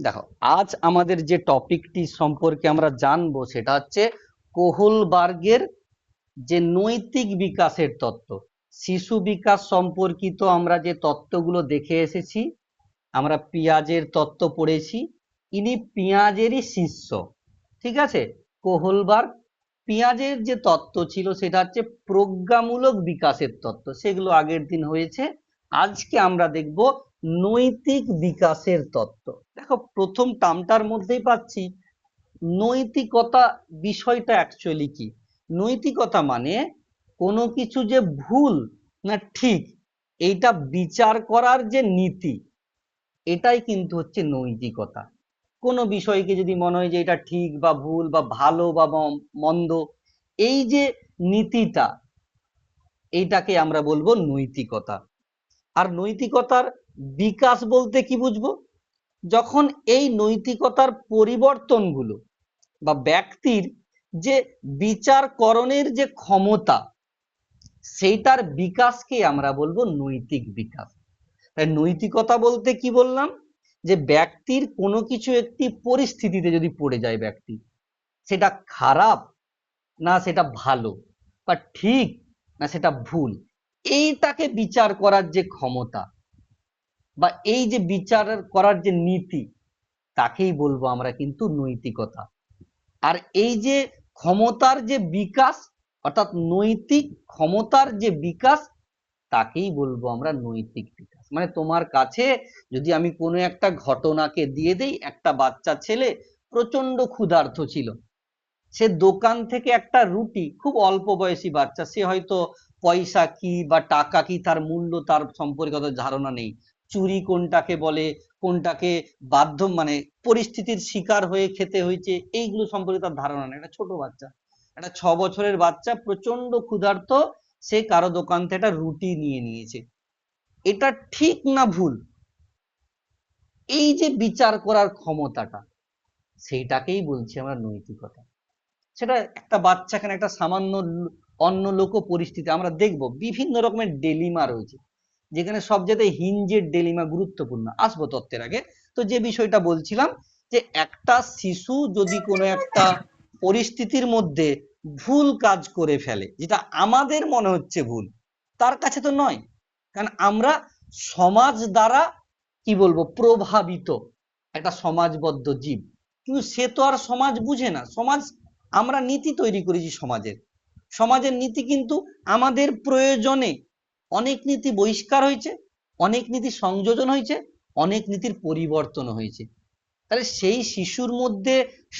দেখো, আজ আমাদের যে টপিকটি সম্পর্কে আমরা জানবো সেটা হচ্ছে কোহলবার্গের যে নৈতিক বিকাশের তত্ত্ব। শিশু বিকাশ সম্পর্কিত আমরা যে তত্ত্বগুলো দেখে এসেছি, আমরা পিয়াজের তত্ত্ব পড়েছি। ইনি পিয়াজেরই শিষ্য, ঠিক আছে। কোহলবার্গ পিয়াজের যে তত্ত্ব ছিল সেটা হচ্ছে প্রজ্ঞামূলক বিকাশের তত্ত্ব, সেগুলো আগের দিন হয়েছে। আজকে আমরা দেখব নৈতিক বিকাশের তত্ত্ব। দেখো, প্রথম টার্মটার মধ্যেই পাচ্ছি নৈতিকতা। বিষয়টা অ্যাকচুয়ালি কি? নৈতিকতা মানে কোনো কিছু যে ভুল না ঠিক এইটা বিচার করার যে নীতি, এটাই কিন্তু হচ্ছে নৈতিকতা। কোনো বিষয়কে যদি মনে হয় যে এটা ঠিক বা ভুল বা ভালো বা মন্দ, এই যে নীতিটা, এইটাকে আমরা বলবো নৈতিকতা। আর নৈতিকতার বিকাশ বলতে কি বুঝবো? যখন এই নৈতিকতার পরিবর্তনগুলো বা ব্যক্তির যে বিচারকরণের যে ক্ষমতা, সেইটার বিকাশকে আমরা বলবো নৈতিক বিকাশ। তাই নৈতিকতা বলতে কি বললাম? যে ব্যক্তির কোনো কিছু একটি পরিস্থিতিতে যদি পড়ে যায় ব্যক্তি, সেটা খারাপ না সেটা ভালো, বা ঠিক না সেটা ভুল, এইটাকে বিচার করার যে ক্ষমতা বা এই যে বিচার করার যে নীতি, তাকেই বলবো আমরা কিন্তু নৈতিকতা। আর এই যে ক্ষমতার যে বিকাশ, অর্থাৎ নৈতিক ক্ষমতার যে বিকাশ, তাকেই বলবো আমরা নৈতিক বিকাশ। মানে তোমার কাছে যদি আমি কোনো একটা ঘটনাকে দিয়ে দেই, একটা বাচ্চা ছেলে প্রচন্ড ক্ষুধার্ত ছিল, সে দোকান থেকে একটা রুটি, খুব অল্প বয়সী বাচ্চা, সে হয়তো পয়সা কি বা টাকা কি তার মূল্য তার সম্পর্কে অত ধারণা নেই, চুরি কোনটাকে বলে, কোনটাকে বাধ্য মানে পরিস্থিতির শিকার হয়ে খেতে হয়েছে, এইগুলো সম্পর্কে তার ধারণা নেই। একটা ছোট বাচ্চা, একটা 6 বছরের বাচ্চা প্রচন্ড ক্ষুধার্ত, সে কারো দোকান থেকে একটা রুটি নিয়ে নিয়েছে। এটা ঠিক না ভুল, এই যে বিচার করার ক্ষমতাটা, সেইটাকেই বলছি আমরা নৈতিকতা। সেটা একটা বাচ্চা, কেন একটা সামান্য অন্য লোক পরিস্থিতি, আমরা দেখব বিভিন্ন রকমের ডেলিমা রয়েছে, যেখানে সব জায়গায় হিঞ্জের ডেলিমা গুরুত্বপূর্ণ। আসবো তত্ত্বের আগে। তো যে বিষয়টা বলছিলাম, যে একটা শিশু যদি কোনো একটা পরিস্থিতির মধ্যে ভুল কাজ করে ফেলে, যেটা আমাদের মনে হচ্ছে ভুল, তার কাছে তো নয়, কারণ আমরা সমাজ দ্বারা কি বলবো প্রভাবিত একটা সমাজবদ্ধ জীব। কিন্তু সে তো আর সমাজ বুঝে না। সমাজ, আমরা নীতি তৈরি করেছি সমাজের, সমাজের নীতি কিন্তু আমাদের প্রয়োজনে অনেক নীতি বহিষ্কার হয়েছে, অনেক নীতি সংযোজন হয়েছে, অনেক নীতির পরিবর্তন হয়েছে। তাহলে সেই শিশুর মধ্যে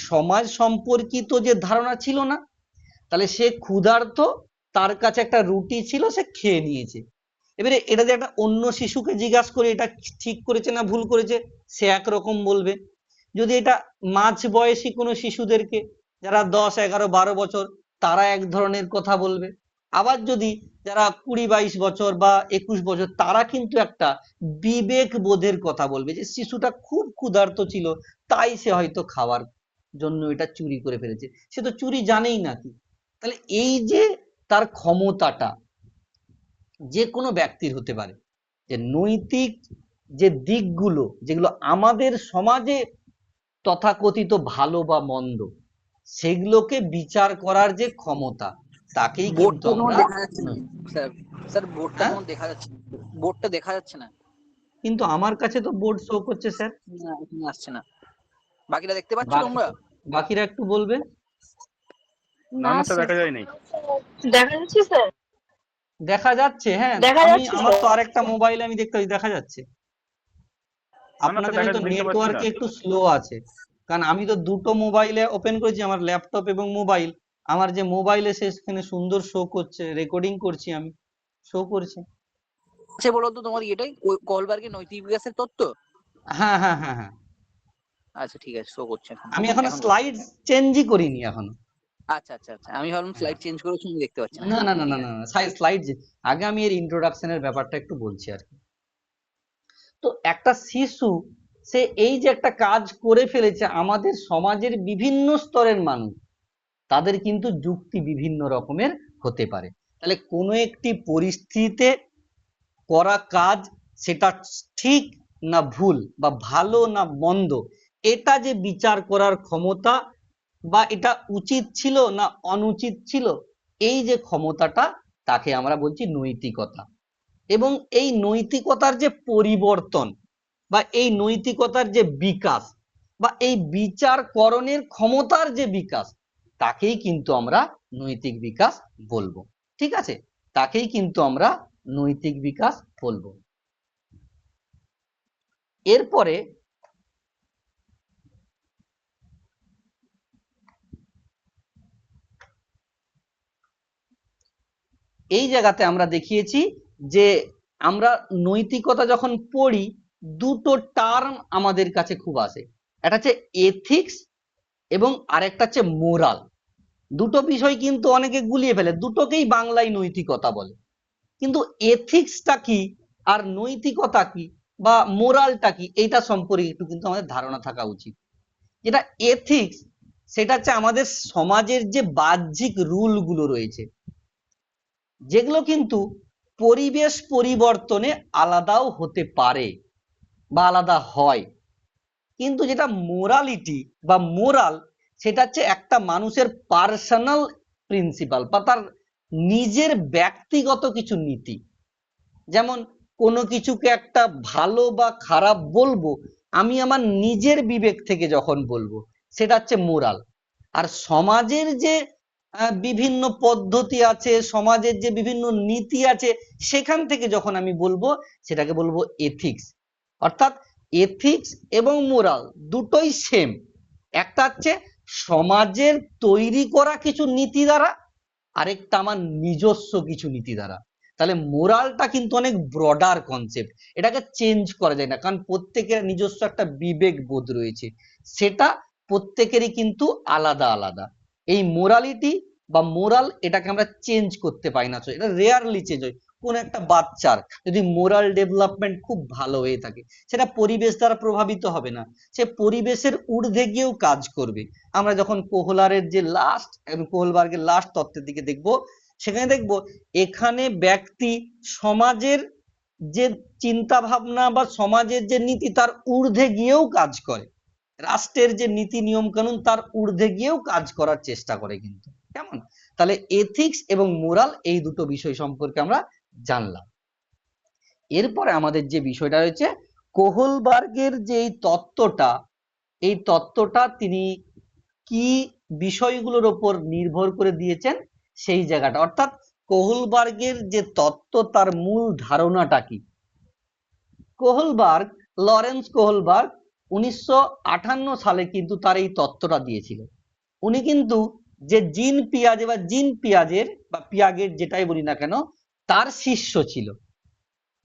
সমাজ সম্পর্কিত যে ধারণা ছিল না, তাহলে সে ক্ষুধার্ত, তার কাছে একটা রুটি ছিল, সে খেয়ে নিয়েছে। এবারে এটা যে একটা অন্য শিশুকে জিজ্ঞাসা করে এটা ঠিক করেছে না ভুল করেছে, সে একরকম বলবে। যদি এটা মাঝ বয়সী কোনো শিশুদেরকে, যারা 10, 11, 12 বছর, তারা এক ধরনের কথা বলবে। আবার যদি যারা 20, 22 বছর বা 21 বছর, তারা কিন্তু একটা বিবেক বোধের কথা বলবে, যে শিশুটা খুব ক্ষুধার্ত ছিল, তাই সে হয়তো খাওয়ার জন্য এটা চুরি করে ফেলেছে, সে তো চুরি জানেই না কি। তাহলে এই যে তার ক্ষমতাটা যে কোনো ব্যক্তির হতে পারে, যে নৈতিক যে দিকগুলো যেগুলো আমাদের সমাজে তথাকথিত ভালো বা মন্দ, সেগুলোকে বিচার করার যে ক্ষমতা, তাকেই কিন্তু বোর্ডটা আমরা দেখা যাচ্ছে না স্যার। স্যার বোর্ডটা হ্যাঁ, কোনো দেখা যাচ্ছে না, বোর্ডটা দেখা যাচ্ছে না। কিন্তু আমার কাছে তো বোর্ড শো করছে স্যার। না, এখানে আসছে না। বাকিটা দেখতে পাচ্ছ তোমরা? বাকিরা একটু বলবে। না না স্যার, দেখা যায় নাই। দেখা যাচ্ছে স্যার, দেখা যাচ্ছে, হ্যাঁ। দেখা আমি যাচ্ছে আমার স্যার। তো আরেকটা মোবাইলে আমি দেখতে পাচ্ছি, দেখা যাচ্ছে। না না স্যার, আপনাদের দেখা হয়তো দেখতে পাচ্ছি না। নেটওয়ার্কে একটু স্লো আছে, কারণ আমি তো দুটো মোবাইলে ওপেন করেছি, আমার ল্যাপটপ এবং মোবাইল। আমার যে মোবাইলে সেখানে সুন্দর শো করছে, রেকর্ডিং করছি আমি, শো করছে। আচ্ছা বলো তো তোমার এটাই কোহলবার্গের নৈতিক বিকাশের তত্ত্ব? হ্যাঁ হ্যাঁ হ্যাঁ হ্যাঁ, আচ্ছা ঠিক আছে, শো করছে এখন। আমি এখনো এখন স্লাইড চেঞ্জই করিনি এখনো। আচ্ছা আচ্ছা আচ্ছা, আমি ভাবলাম স্লাইড চেঞ্জ করেছো, আমি দেখতে পাচ্ছি না। না হ্যাঁ না না না ঠিক না আছে। না, স্লাইড আগে আমি এর ইন্ট্রোডাকশনের ব্যাপারটা একটু বলছি আর কি। তো একটা শিশু, সে এই যে একটা কাজ করে ফেলেছে, আমাদের সমাজের বিভিন্ন স্তরের মানুষ, তাদের কিন্তু যুক্তি বিভিন্ন রকমের হতে পারে। তাহলে কোনো একটি পরিস্থিতিতে করা কাজ, সেটা ঠিক না ভুল বা ভালো না মন্দ, এটা যে বিচার করার ক্ষমতা বা এটা উচিত ছিল না অনুচিত ছিল, এই যে ক্ষমতাটা, তাকে আমরা বলছি নৈতিকতা। এবং এই নৈতিকতার যে পরিবর্তন বা এই নৈতিকতার যে বিকাশ বা এই বিচারকরণের ক্ষমতার যে বিকাশ, তাকেই কিন্তু আমরা নৈতিক বিকাশ বলবো। ঠিক আছে, তাকেই কিন্তু আমরা নৈতিক বিকাশ বলবো। এরপরে এই জায়গাতে আমরা দেখিয়েছি যে আমরা নৈতিকতা যখন পড়ি, দুটো টার্ম আমাদের কাছে খুব আসে, একটা হচ্ছে এথিক্স এবং আরেকটা হচ্ছে মোরাল। দুটো বিষয় কিন্তু অনেকে গুলিয়ে ফেলে, দুটোকেই বাংলায় নৈতিকতা বলে, কিন্তু এথিক্সটা কি আর নৈতিকতা কি বা মোরালটা কি, এইটা সম্পর্কে একটু কিন্তু আমাদের ধারণা থাকা উচিত। যেটা এথিক্স, সেটা হচ্ছে আমাদের সমাজের যে বাহ্যিক রুল গুলো রয়েছে, যেগুলো কিন্তু পরিবেশ পরিবর্তনে আলাদাও হতে পারে বা আলাদা হয়। কিন্তু যেটা মোরালিটি বা মোরাল, সেটা হচ্ছে একটা মানুষের পার্সোনাল প্রিন্সিপাল বা তার নিজের ব্যক্তিগত কিছু নীতি। যেমন কোনো কিছুকে একটা ভালো বা খারাপ বলবো আমি আমার নিজের বিবেক থেকে যখন বলবো, সেটা হচ্ছে মোরাল। আর সমাজের যে বিভিন্ন পদ্ধতি আছে, সমাজের যে বিভিন্ন নীতি আছে, সেখান থেকে যখন আমি বলবো, সেটাকে বলবো এথিক্স। অর্থাৎ এথিক্স এবং মোরাল দুটোই সেম। একটা হচ্ছে সমাজের তৈরি করা কিছু নীতি দ্বারা, আরেকটা আমার নিজস্ব কিছু নীতি দ্বারা। তাহলে মোরালটা কিন্তু অনেক ব্রডার কনসেপ্ট, এটাকে চেঞ্জ করা যায় না, কারণ প্রত্যেকের নিজস্ব একটা বিবেক বোধ রয়েছে, সেটা প্রত্যেকেরই কিন্তু আলাদা আলাদা। এই মোরালিটি বা মোরাল, এটাকে আমরা চেঞ্জ করতে পারি না, এটা রেয়ারলি চেঞ্জ হয়। কোন একটা বাচ্চার যদি মোরাল ডেভেলপমেন্ট খুব ভালো হয়ে থাকে, সেটা পরিবেশ দ্বারা প্রভাবিত হবে না, সে পরিবেশের ঊর্ধ্বে গিয়েও কাজ করবে। আমরা যখন কোহলারের যে লাস্ট কোহলবার্গের লাস্ট তত্ত্বের দিকে দেখব, সেখানে দেখব এখানে ব্যক্তি সমাজের যে চিন্তা ভাবনা বা সমাজের যে নীতি, তার ঊর্ধ্বে গিয়েও কাজ করে। রাষ্ট্রের যে নীতি নিয়ম কানুন, তার ঊর্ধ্বে গিয়েও কাজ করার চেষ্টা করে কিন্তু। কেমন? তাহলে এথিক্স এবং মোরাল, এই দুটো বিষয় সম্পর্কে আমরা জানলাম। এরপরে আমাদের যে বিষয়টা রয়েছে, কোহলবার্গের যে এই তত্ত্বটা তিনি কি বিষয়গুলোর উপর নির্ভর করে দিয়েছেন, সেই জায়গাটা, অর্থাৎ কোহলবার্গের যে তত্ত্ব, তার মূল ধারণাটা কি। কোহলবার্গ, লরেন্স কোহলবার্গ 1958 সালে কিন্তু তার এই তত্ত্বটা দিয়েছিল। উনি কিন্তু যে জিন পিয়াজে বা জিন পিয়াজের বা পিয়াগের যেটাই বলি না কেন, তার শিষ্য ছিল।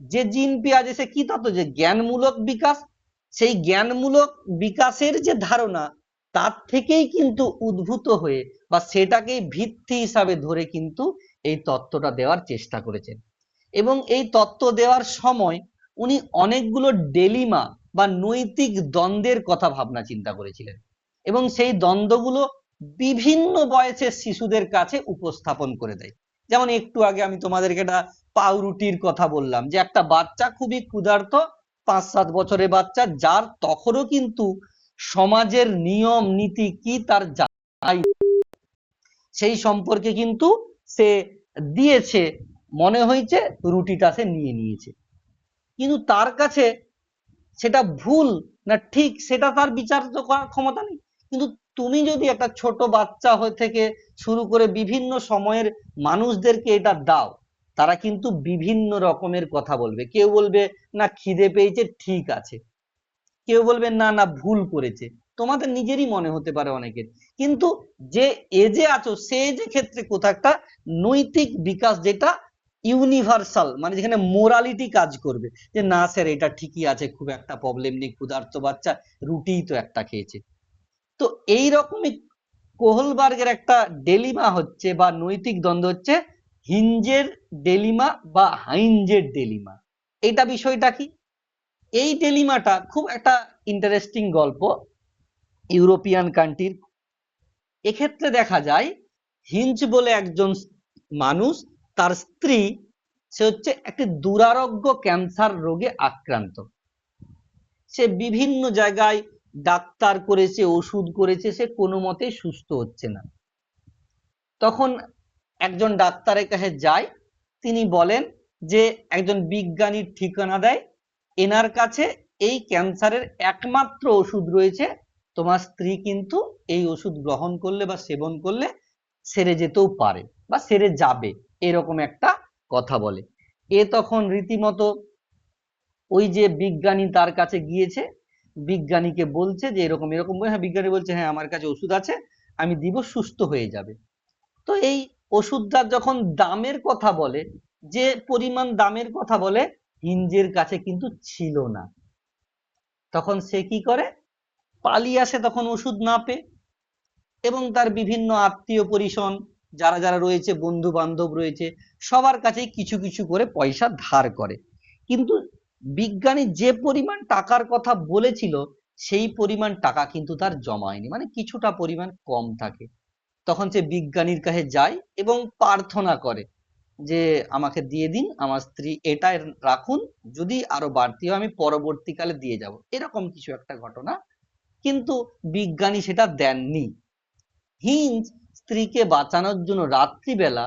যে জিন পিয়াজে সে কি তত্ত্ব, যে জ্ঞানমূলক বিকাশ, সেই জ্ঞানমূলক বিকাশের যে ধারণা, তার থেকেই কিন্তু উদ্ভূত হয়ে বা সেটাকেই ভিত্তি হিসাবে ধরে কিন্তু এই তত্ত্বটা দেওয়ার চেষ্টা করেছেন। এবং এই তত্ত্ব দেওয়ার সময় উনি অনেকগুলো ডেলিমা বা নৈতিক দ্বন্দ্বের কথা ভাবনা চিন্তা করেছিলেন, এবং সেই দ্বন্দ্বগুলো বিভিন্ন বয়সের শিশুদের কাছে উপস্থাপন করে দেয়। যেমন একটু আগে আমি তোমাদেরকে একটা পাউরুটির কথা বললাম, যে একটা বাচ্চা খুবই ক্ষুধার্ত, 5-7 বছরের বাচ্চা, যার তখনও কিন্তু সমাজের নিয়ম নীতি কি তার জানাই, সেই সম্পর্কে কিন্তু সে দিয়েছে, মনে হয়েছে রুটিটা সে নিয়ে নিয়েছে, কিন্তু তার কাছে সেটা ভুল না ঠিক সেটা তার বিচার করার ক্ষমতা নেই। কিন্তু তুমি যদি একটা ছোট বাচ্চা হয়ে থেকে শুরু করে বিভিন্ন সময়ের মানুষদেরকে এটা দাও, তারা কিন্তু বিভিন্ন রকমের কথা বলবে। কেউ বলবে না খিদে পেয়েছে, ঠিক আছে, কেউ বলবে না না ভুল করেছে, তোমাদের নিজেরই মনে হতে পারে অনেকের। কিন্তু যে এজে আছো, সে যে ক্ষেত্রে কোথাও একটা নৈতিক বিকাশ, যেটা ইউনিভার্সাল, মানে যেখানে মোরালিটি কাজ করবে, যে না স্যার এটা ঠিকই আছে, খুব একটা প্রবলেম নেই, ক্ষুধার্ত বাচ্চা রুটিই তো একটা খেয়েছে। তো এই রকমই কোহলবার্গের একটা ডেলিমা হচ্ছে বা নৈতিক দ্বন্দ্ব হচ্ছে হিঞ্জের ডেলিমা বা হাইঞ্জের ডেলিমা। এইটা বিষয়টা কি, এই ডেলিমাটা খুব একটা ইন্টারেস্টিং গল্প ইউরোপিয়ান কান্ট্রির। এক্ষেত্রে দেখা যায় হিঞ্জ বলে একজন মানুষ, তার স্ত্রী, সে হচ্ছে একটি দুরারোগ্য ক্যান্সার রোগে আক্রান্ত। সে বিভিন্ন জায়গায় ডাক্তার করেছে, ওষুধ করেছে, সে কোনো মতেই সুস্থ হচ্ছে না। তখন একজন ডাক্তারের কাছে যায়, তিনি বলেন যে একজন বিজ্ঞানীর ঠিকানা দেয়, এনার কাছে এই ক্যান্সারের একমাত্র ওষুধ রয়েছে, তোমার স্ত্রী কিন্তু এই ওষুধ গ্রহণ করলে বা সেবন করলে সেরে যেতেও পারে বা সেরে যাবে, এরকম একটা কথা বলে। এ তখন রীতিমতো ওই যে বিজ্ঞানী তার কাছে গিয়েছে, বিজ্ঞানীকে বলছে যে এরকম এরকম, হ্যাঁ বিজ্ঞানী বলছে হ্যাঁ আমার কাছে ওষুধ আছে, আমি দিব, সুস্থ হয়ে যাবে। তো এই ওষুধটা যখন দামের কথা বলে, যে পরিমাণ দামের কথা বলে, হিঞ্জের কাছে কিন্তু ছিল না। তখন সে কি করে, পালিয়ে আসে তখন ওষুধ না পেয়ে, এবং তার বিভিন্ন আত্মীয় পরিজন যারা যারা রয়েছে, বন্ধু বান্ধব রয়েছে, সবার কাছেই কিছু কিছু করে পয়সা ধার করে। কিন্তু বিজ্ঞানী যে পরিমাণ টাকার কথা বলেছিল সেই পরিমাণ টাকা কিন্তু তার জমা হয়নি, মানে কিছুটা পরিমাণ কম থাকে। তখন সে বিজ্ঞানীর কাছে যায় এবং প্রার্থনা করে যে আমাকে দিয়ে দিন, আমার স্ত্রী এটা রাখুন, যদি আরো বাড়তি হয় আমি পরবর্তীকালে দিয়ে যাব, এরকম কিছু একটা ঘটনা। কিন্তু বিজ্ঞানী সেটা দেননি। হিঞ্জ স্ত্রীকে বাঁচানোর জন্য রাত্রিবেলা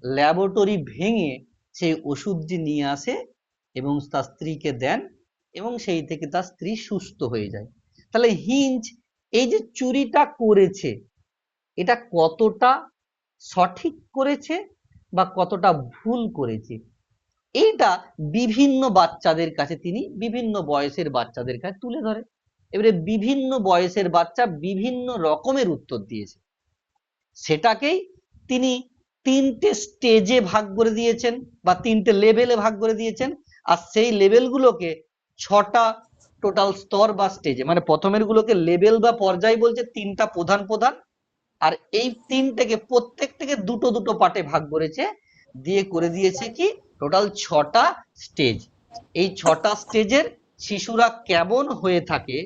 ল্যাবরেটরি ভেঙে সেই ওষুধটি নিয়ে আসে এবং তার স্ত্রীকে দেন, এবং সেই থেকে তার স্ত্রী সুস্থ হয়ে যায়। তাহলে হিঞ্জ এই যে চুরিটা করেছে, এটা কতটা সঠিক করেছে বা কতটা ভুল করেছে, এইটা বিভিন্ন বাচ্চাদের কাছে, তিনি বিভিন্ন বয়সের বাচ্চাদের কাছে তুলে ধরে। এবারে বিভিন্ন বয়সের বাচ্চা বিভিন্ন রকমের উত্তর দিয়েছে, সেটাকেই তিনি তিনটে স্টেজে ভাগ করে দিয়েছেন বা তিনটে লেভেলে ভাগ করে দিয়েছেন। আর সেই লেভেলগুলোকে ছটা টোটাল স্তর বা স্টেজে, মানে প্রথমের গুলোকে লেভেল বা পর্যায় বলছে, তিনটা প্রধান প্রধান, আর এই তিনটাকে প্রত্যেকটাকে দুটো দুটো পার্টে ভাগ করেছে, দিয়ে করে দিয়েছে কি টোটাল ছটা স্টেজ। এই ছটা স্টেজের শিশুরা কেমন হয়ে থাকে,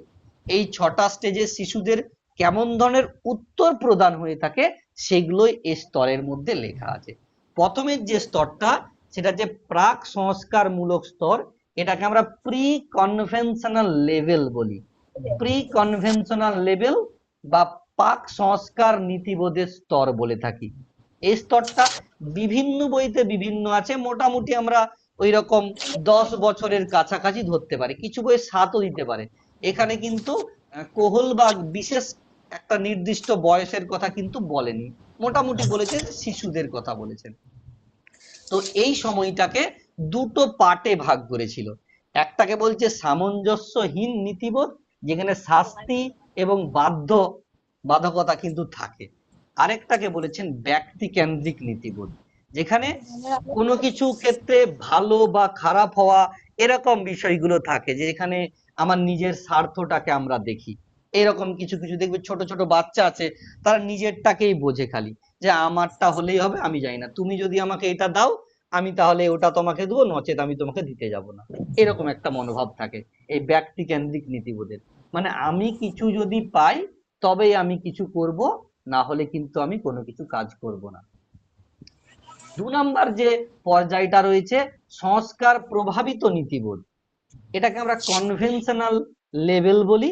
এই ছটা স্টেজের শিশুদের কেমন ধরনের উত্তর প্রদান হয়ে থাকে, সেগুলোই এই স্তরের মধ্যে লেখা আছে। প্রথমের যে স্তরটা, সেটা যে প্রাক সংস্কারমূলক স্তর, এটাকে আমরা প্রি কনভেনশনাল লেভেল বলি। প্রি কনভেনশনাল লেভেল বা পাক সংস্কার নীতিবোধের স্তর বলে থাকি। এই স্তরটা বিভিন্ন বইতে বিভিন্ন আছে, মোটামুটি আমরা ওই রকম 10 বছরের কাছাকাছি ধরতে পারি, কিছু বই 7ও দিতে পারে। এখানে কিন্তু কোহলবার্গ বিশেষ একটা নির্দিষ্ট বয়সের কথা কিন্তু বলেনি, মোটামুটি বলেছে শিশুদের কথা বলেছেন। তো এই সময়টাকে দুটো পার্টে ভাগ করেছিল, একটাকে বলছে সামঞ্জস্যহীন নীতিবোধ, যেখানে শাস্তি এবং বাধকতা কিন্তু থাকে। আরেকটাকে বলেছেন ব্যক্তি কেন্দ্রিক নীতিবোধ, যেখানে কোনো কিছু ক্ষেত্রে ভালো বা খারাপ হওয়া এরকম বিষয়গুলো থাকে, যে এখানে আমার নিজের স্বার্থটাকে আমরা দেখি। এরকম কিছু কিছু দেখবে, ছোট ছোট বাচ্চা আছে, তারা নিজেরটাকেই বোঝে খালি, যে আমারটা হলেই হবে, আমি যাই না, তুমি যদি আমাকে এটা দাও আমি তাহলে ওটা তোমাকে দেবো, নচেত আমি তোমাকে দিতে যাব না, এরকম একটা মনোভাব থাকে এই ব্যক্তি কেন্দ্রিক নীতিবোধের। মানে আমি কিছু যদি পাই তবেই আমি কিছু করব, না হলে কিন্তু আমি কোনো কিছু কাজ করব না। 2 নাম্বার যে পর্যায়টা রয়েছে সংস্কার প্রভাবিত নীতিবোধ, এটাকে আমরা কনভেনশনাল লেভেল বলি।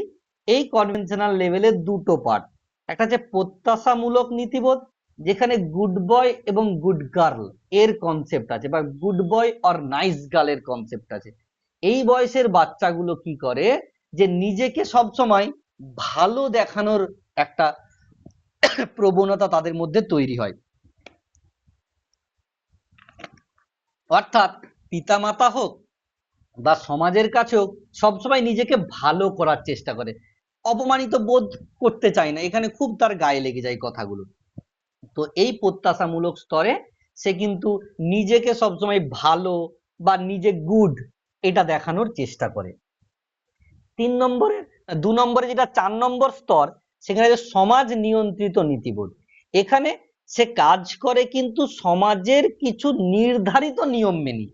এই কনভেনশনাল লেভেলের দুটো পার্ট, একটা হচ্ছে প্রত্যাশামূলক নীতিবোধ, যেখানে গুড বয় এবং গুড গার্ল এর কনসেপ্ট আছে, বা good boy or nice girl এর কনসেপ্ট আছে। এই বয়সের বাচ্চাগুলো কি করে, যে নিজেকে সবসময় ভালো দেখানোর একটা প্রবণতা তাদের মধ্যে তৈরি হয়। অর্থাৎ পিতামাতা হোক বা সমাজের কাছেও সবসময় নিজেকে ভালো করার চেষ্টা করে, অপমানিত বোধ করতে চায় না, এখানে খুব তার গায়ে লেগে যায় কথাগুলো। তো এই প্রত্যাশামূলক স্তরে সে কিন্তু নিজেকে সবসময় ভালো বা নিজে গুড এটা দেখানোর চেষ্টা করে। 2 নম্বরে যেটা 4 নম্বর স্তর, সেখানে সমাজ নিয়ন্ত্রিত নীতিবোধ। এখানে সে কাজ করে কিন্তু সমাজের কিছু নির্ধারিত নিয়ম মেনে।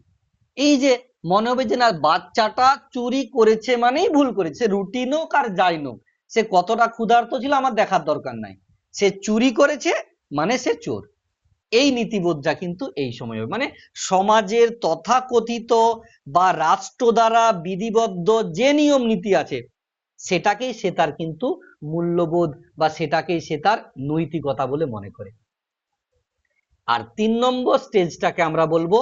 এই যে মনে হবে যে না, বাচ্চাটা চুরি করেছে মানেই ভুল করেছে, রুটিন হোক আর যাই হোক, সে কতটা ক্ষুধার্ত ছিল আমার দেখার দরকার নাই, সে চুরি করেছে মানে সে চোর। এই নীতিবোধটা কিন্তু এই সময়, মানে সমাজের তথাকথিত বা রাষ্ট্র দ্বারা বিধিবদ্ধ যে নিয়ম নীতি আছে, সেটাকেই সে তার কিন্তু মূল্যবোধ বা সেটাকেই সে তার নৈতিকতা বলে মনে করে। আর 3 নম্বর স্টেজটাকে আমরা বলবো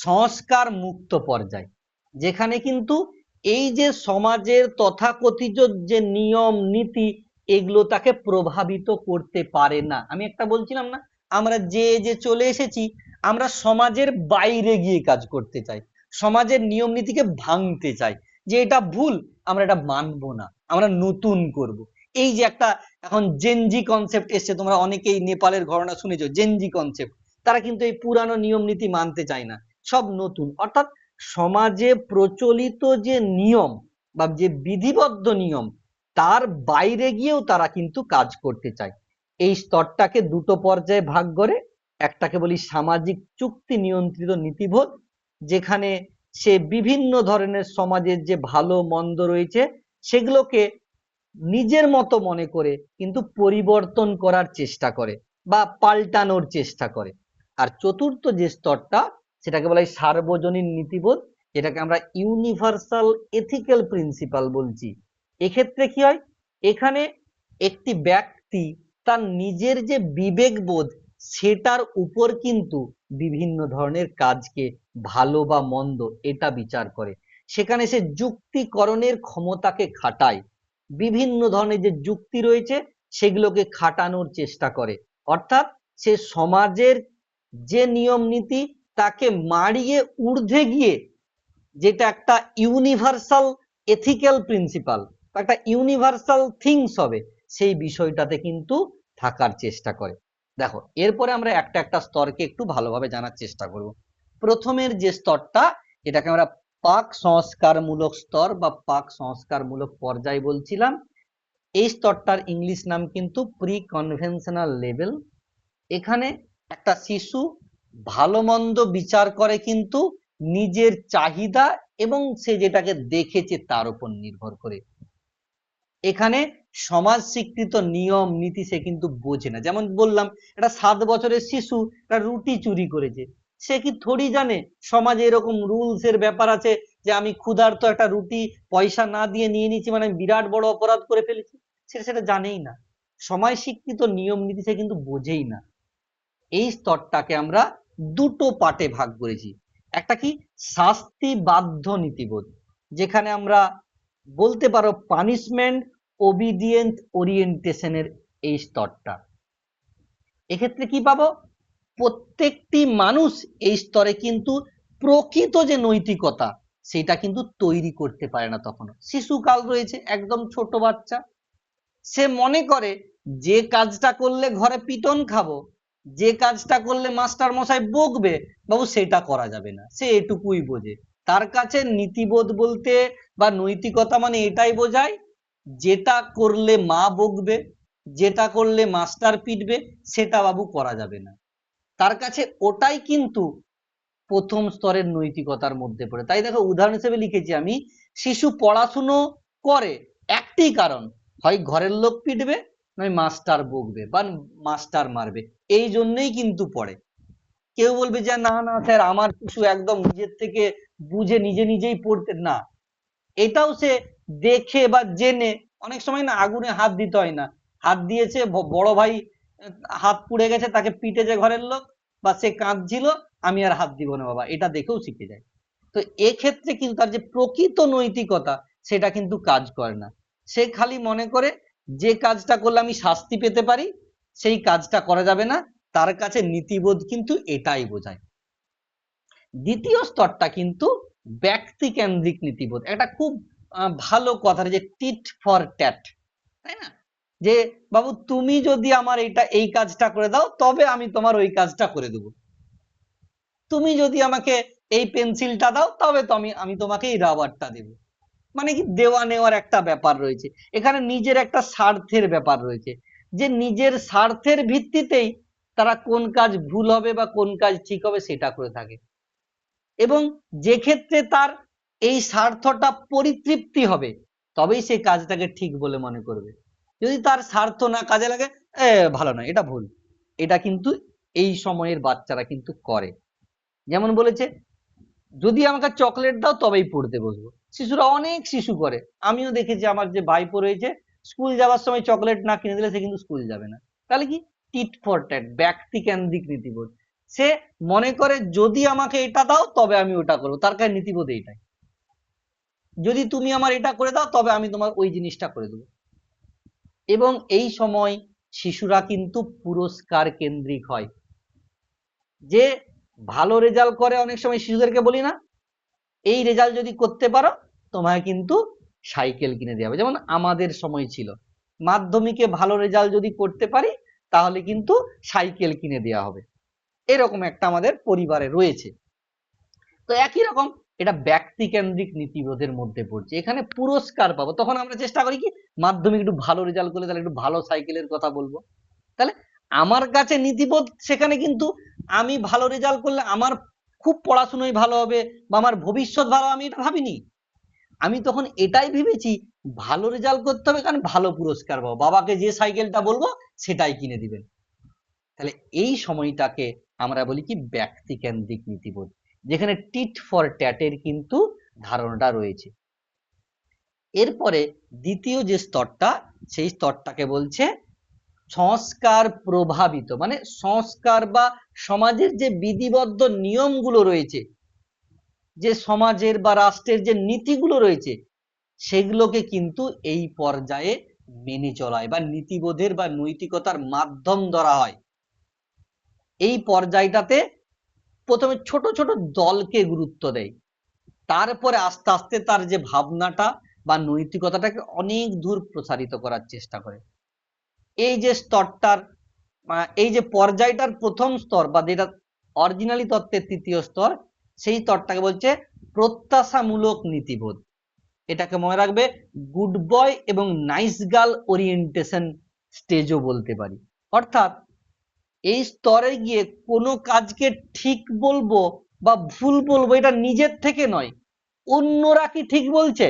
সংস্কার মুক্ত পর্যায়, যেখানে কিন্তু এই যে সমাজের তথাকথিত যে নিয়ম নীতি এগুলো তাকে প্রভাবিত করতে পারে না। আমি একটা বলছিলাম না, আমরা যে যে চলে এসেছি, আমরা সমাজের বাইরে গিয়ে কাজ করতে চাই, সমাজের নিয়ম নীতিকে ভাঙতে চাই, যে এটা ভুল আমরা এটা মানবো না, আমরা নতুন করব। এই যে একটা এখন জেনজি কনসেপ্ট এসছে, তোমরা অনেকেই নেপালের ঘটনা শুনেছো, জেনজি কনসেপ্ট। তারা কিন্তু এই পুরানো নিয়ম নীতি মানতে চায় না, সব নতুন। অর্থাৎ সমাজে প্রচলিত যে নিয়ম বা যে বিধিবদ্ধ নিয়ম তার বাইরে গিয়েও তারা কিন্তু কাজ করতে চায়। এই স্তরটাকে দুটো পর্যায়ে ভাগ করে, একটাকে বলি সামাজিক চুক্তি নিয়ন্ত্রিত নীতিবোধ, যেখানে সে বিভিন্ন ধরনের সমাজের যে ভালো মন্দ রয়েছে সেগুলোকে নিজের মতো মনে করে কিন্তু পরিবর্তন করার চেষ্টা করে বা পাল্টানোর চেষ্টা করে। আর চতুর্থ যে স্তরটা সেটাকে বলা হয় সার্বজনীন নীতিবোধ, যেটাকে আমরা ইউনিভার্সাল এথিক্যাল প্রিন্সিপাল বলছি। এক্ষেত্রে কি হয়, এখানে একটি ব্যক্তি তার নিজের যে বিবেকবোধ সেটার উপর কিন্তু বিভিন্ন ধরনের কাজকে ভালো বা মন্দ এটা বিচার করে। সেখানে সে যুক্তিকরণের ক্ষমতাকে খাটায়, বিভিন্ন ধরনের যে যুক্তি রয়েছে সেগুলোকে খাটানোর চেষ্টা করে। অর্থাৎ সে সমাজের যে নিয়ম নীতি তাকে মারিয়ে ঊর্ধ্বে গিয়ে যেটা একটা ইউনিভার্সাল এথিক্যাল প্রিন্সিপাল, একটা ইউনিভার্সাল থিংস হবে, সেই বিষয়টাতে কিন্তু থাকার চেষ্টা করে। দেখো, এরপরে আমরা একটা একটা স্তরকে একটু ভালোভাবে জানার চেষ্টা করব। প্রথমের যে স্তরটা, এটাকে আমরা পাক সংস্কারমূলক স্তর বা পাক সংস্কারমূলক পর্যায় বলছিলাম। এই স্তরটার ইংলিশ নাম কিন্তু প্রি কনভেনশনাল লেভেল। এখানে একটা শিশু ভালো মন্দ বিচার করে কিন্তু নিজের চাহিদা এবং সে যেটাকে দেখেছে তার উপর নির্ভর করে। এখানে সমাজ স্বীকৃত নিয়ম নীতি সে কিন্তু বোঝে না। যেমন বললাম, একটা 7 বছরের শিশু একটা রুটি চুরি করেছে, সে কি থোড়ি জানে সমাজে এরকম রুলস এর ব্যাপার আছে যে আমি ক্ষুধার্ত একটা রুটি পয়সা না দিয়ে নিয়ে নিয়েছি মানে আমি বিরাট বড় অপরাধ করে ফেলেছি? সে সেটা জানেই না। সমাজ স্বীকৃত নিয়ম নীতি সে কিন্তু বোঝেই না। এই স্তরটাকে আমরা দুটো পার্টে ভাগ করেছি। একটা কি শাস্তি বাধ্য নীতিবোধ, যেখানে আমরা বলতে পারো পানিশমেন্ট ওবিডিয়েন্ট ওরিয়েন্টেশনের এই স্তরটা। এক্ষেত্রে কি পাবো, প্রত্যেকটি মানুষ এই স্তরে কিন্তু প্রকৃত যে নৈতিকতা সেটা কিন্তু তৈরি করতে পারে না। তখনও শিশুকাল রয়েছে, একদম ছোট বাচ্চা, সে মনে করে যে কাজটা করলে ঘরে পিটন খাবো, যে কাজটা করলে মাস্টার মশাই বকবে, বাবু সেটা করা যাবে না, সে এটুকুই বোঝে। তার কাছে নীতিবোধ বলতে বা নৈতিকতা মানে এটাই বোঝায় যেটা করলে মা বকবে, যেটা করলে মাস্টার পিটবে সেটা বাবু করা যাবে না। তার কাছে ওটাই কিন্তু প্রথম স্তরের নৈতিকতার মধ্যে পড়ে। তাই দেখো, উদাহরণ হিসেবে লিখেছি আমি, শিশু পড়াশুনো করে একটি কারণ, হয় ঘরের লোক পিটবে নয় মাস্টার বকবে বা মাস্টার মারবে, এই জন্যই কিন্তু পড়ে। কেউ বলবে যে না না স্যার, আমার শিশু একদম নিজের থেকে বুঝে নিজে নিজেই পড়তে না, এটাও সে দেখে বা জেনে। অনেক সময় না আগুনে হাত দিতে হয় না, হাত দিয়েছে বড় ভাই, হাত পুড়ে গেছে, তাকে পিটেছে ঘরের লোক বা সে কাঁদছিল, আমি আর হাত দিব না বাবা, এটা দেখেও শিখে যায়। তো এক্ষেত্রে কিন্তু তার যে প্রকৃত নৈতিকতা সেটা কিন্তু কাজ করে না। সে খালি মনে করে যে কাজটা করলে আমি শাস্তি পেতে পারি সেই কাজটা করা যাবে না, তার কাছে নীতিবোধ কিন্তু এটাই বোঝায়। দ্বিতীয় স্তরটা কিন্তু ব্যক্তিকেন্দ্রিক নীতিবোধ। একটা খুব ভালো কথা যে টিট ফর ট্যাট, তাই না? যে বাবু তুমি যদি আমার এই কাজটা করে দাও তবে আমি তোমার ওই কাজটা করে দেবো, তুমি যদি আমাকে এই পেন্সিলটা দাও তবে তো আমি তোমাকে এই রাবারটা দেবো। মানে কি দেওয়া নেওয়ার একটা ব্যাপার রয়েছে, এখানে নিজের একটা স্বার্থের ব্যাপার রয়েছে, যে নিজের স্বার্থের ভিত্তিতেই তারা কোন কাজ ভুল হবে বা কোন কাজ ঠিক হবে সেটা করে থাকে। এবং যে ক্ষেত্রে তার এই স্বার্থটা পরিতৃপ্তি হবে তবেই সে কাজটাকে ঠিক বলে মনে করবে। যদি তার স্বার্থ না কাজে লাগে, ভালো নয়, এটা ভুল, এটা কিন্তু এই সময়ের বাচ্চারা কিন্তু করে। যেমন বলেছে যদি আমাকে চকলেট দাও তবেই পড়তে বসবো। শিশুরা অনেক শিশু করে, আমিও দেখেছি আমার যে ভাইপো রয়েছে, স্কুল যাওয়ার সময় চকলেট না কিনে দিলে সে কিন্তু স্কুল যাবে না। তাহলে কি? টিট ফর ট্যাট, ব্যক্তি কেন্দ্রিক নীতিবোধ। সে মনে করে যদি আমাকে এটা দাও তবে আমি ওটা করবো, তার কাছে নীতিবোধ এইটাই। যদি তুমি আমার এটা করে দাও তবে আমি তোমার ওই জিনিসটা করে দেবো। এবং এই সময় শিশুরা কিন্তু পুরস্কার কেন্দ্রিক হয়। যে ভালো রেজাল্ট করে অনেক সময় শিশুদেরকে বলি না, এই রেজাল্ট যদি করতে পারো তোমায় কিন্তু সাইকেল কিনে দেওয়া হবে। যেমন আমাদের সময় ছিল, মাধ্যমিকে ভালো রেজাল্ট যদি করতে পারি তাহলে কিন্তু সাইকেল কিনে দেওয়া হবে, এরকম একটা আমাদের পরিবারে রয়েছে। তো একই রকম এটা ব্যক্তি কেন্দ্রিক নীতিবোধের মধ্যে পড়ছে। এখানে পুরস্কার পাবো, তখন আমরা চেষ্টা করি কি মাধ্যমিক একটু ভালো রেজাল্ট করলে তাহলে একটু ভালো সাইকেলের কথা বলবো। তাহলে আমার কাছে নীতিবোধ সেখানে কিন্তু আমি ভালো রেজাল্ট করলে আমার খুব পড়াশোনায় ভালো হবে বা আমার ভবিষ্যৎ ভালো, আমি এটা ভাবিনি। আমি তখন এটাই ভেবেছি ভালো রেজাল্ট করতে হবে কারণ ভালো পুরস্কার পাবো, বাবাকে যে সাইকেলটা বলবো সেটাই কিনে দিবেন। তাহলে এই সময়টাকে আমরা বলি কি ব্যক্তি কেন্দ্রিক নীতিবোধ, যেখানে টিট ফর ট্যাটের কিন্তু ধারণাটা রয়েছে। এরপরে দ্বিতীয় যে স্তরটা, সেই স্তরটাকে বলছে সংস্কার প্রভাবিত, মানে সংস্কার বা সমাজের যে বিধিবদ্ধ নিয়মগুলো রয়েছে, যে সমাজের বা রাষ্ট্রের যে নীতিগুলো রয়েছে সেগুলোকে কিন্তু এই পর্যায়ে মেনে চলায় বা নীতিবোধের বা নৈতিকতার মাধ্যম ধরা হয়। এই পর্যায়টাতে প্রথমে ছোট ছোট দলকে গুরুত্ব দেয়, তারপরে আস্তে আস্তে তার যে ভাবনাটা বা নৈতিকতাটাকে অনেক দূর প্রসারিত করার চেষ্টা করে। এই যে স্তরটার এই যে পর্যায়টার প্রথম স্তর বা যেটা অরিজিনালি তত্ত্বের তৃতীয় স্তর, সেই স্তরটাকে বলছে প্রত্যাশামূলক নীতিবোধ। এটাকে মনে রাখবে গুড বয় এবং নাইস গার্ল ওরিয়েন্টেশন স্টেজও বলতে পারি। অর্থাৎ এই স্তরে গিয়ে কোনো কাজকে ঠিক বলবো বা ভুল বলবো এটা নিজের থেকে নয়, অন্যরা কি ঠিক বলছে,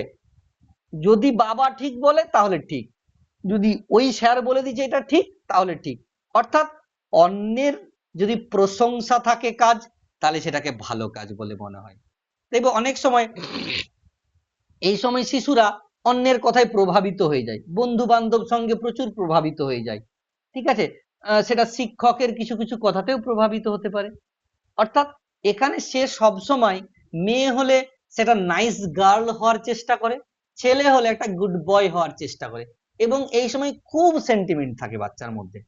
যদি বাবা ঠিক বলে তাহলে ঠিক, যদি ওই স্যার বলে দিচ্ছে এটা ঠিক তাহলে ঠিক। অর্থাৎ অন্যের যদি প্রশংসা থাকে কাজ, তাহলে সেটাকে ভালো কাজ বলে মনে হয়। দেখবে অনেক সময় এই সময় শিশুরা অন্যের কথায় প্রভাবিত হয়ে যায়, বন্ধু বান্ধব সঙ্গে প্রচুর প্রভাবিত হয়ে যায়, ঠিক আছে, সেটা শিক্ষকের কিছু কিছু কথাতেও প্রভাবিত হতে পারে। অর্থাৎ এখানে সে সব সময় মেয়ে হলে সেটা নাইস গার্ল হওয়ার চেষ্টা করে, ছেলে হলে একটা গুড বয় হওয়ার চেষ্টা করে, এবং এই সময় খুব সেন্টিমেন্ট থাকে বাচ্চার মধ্যে,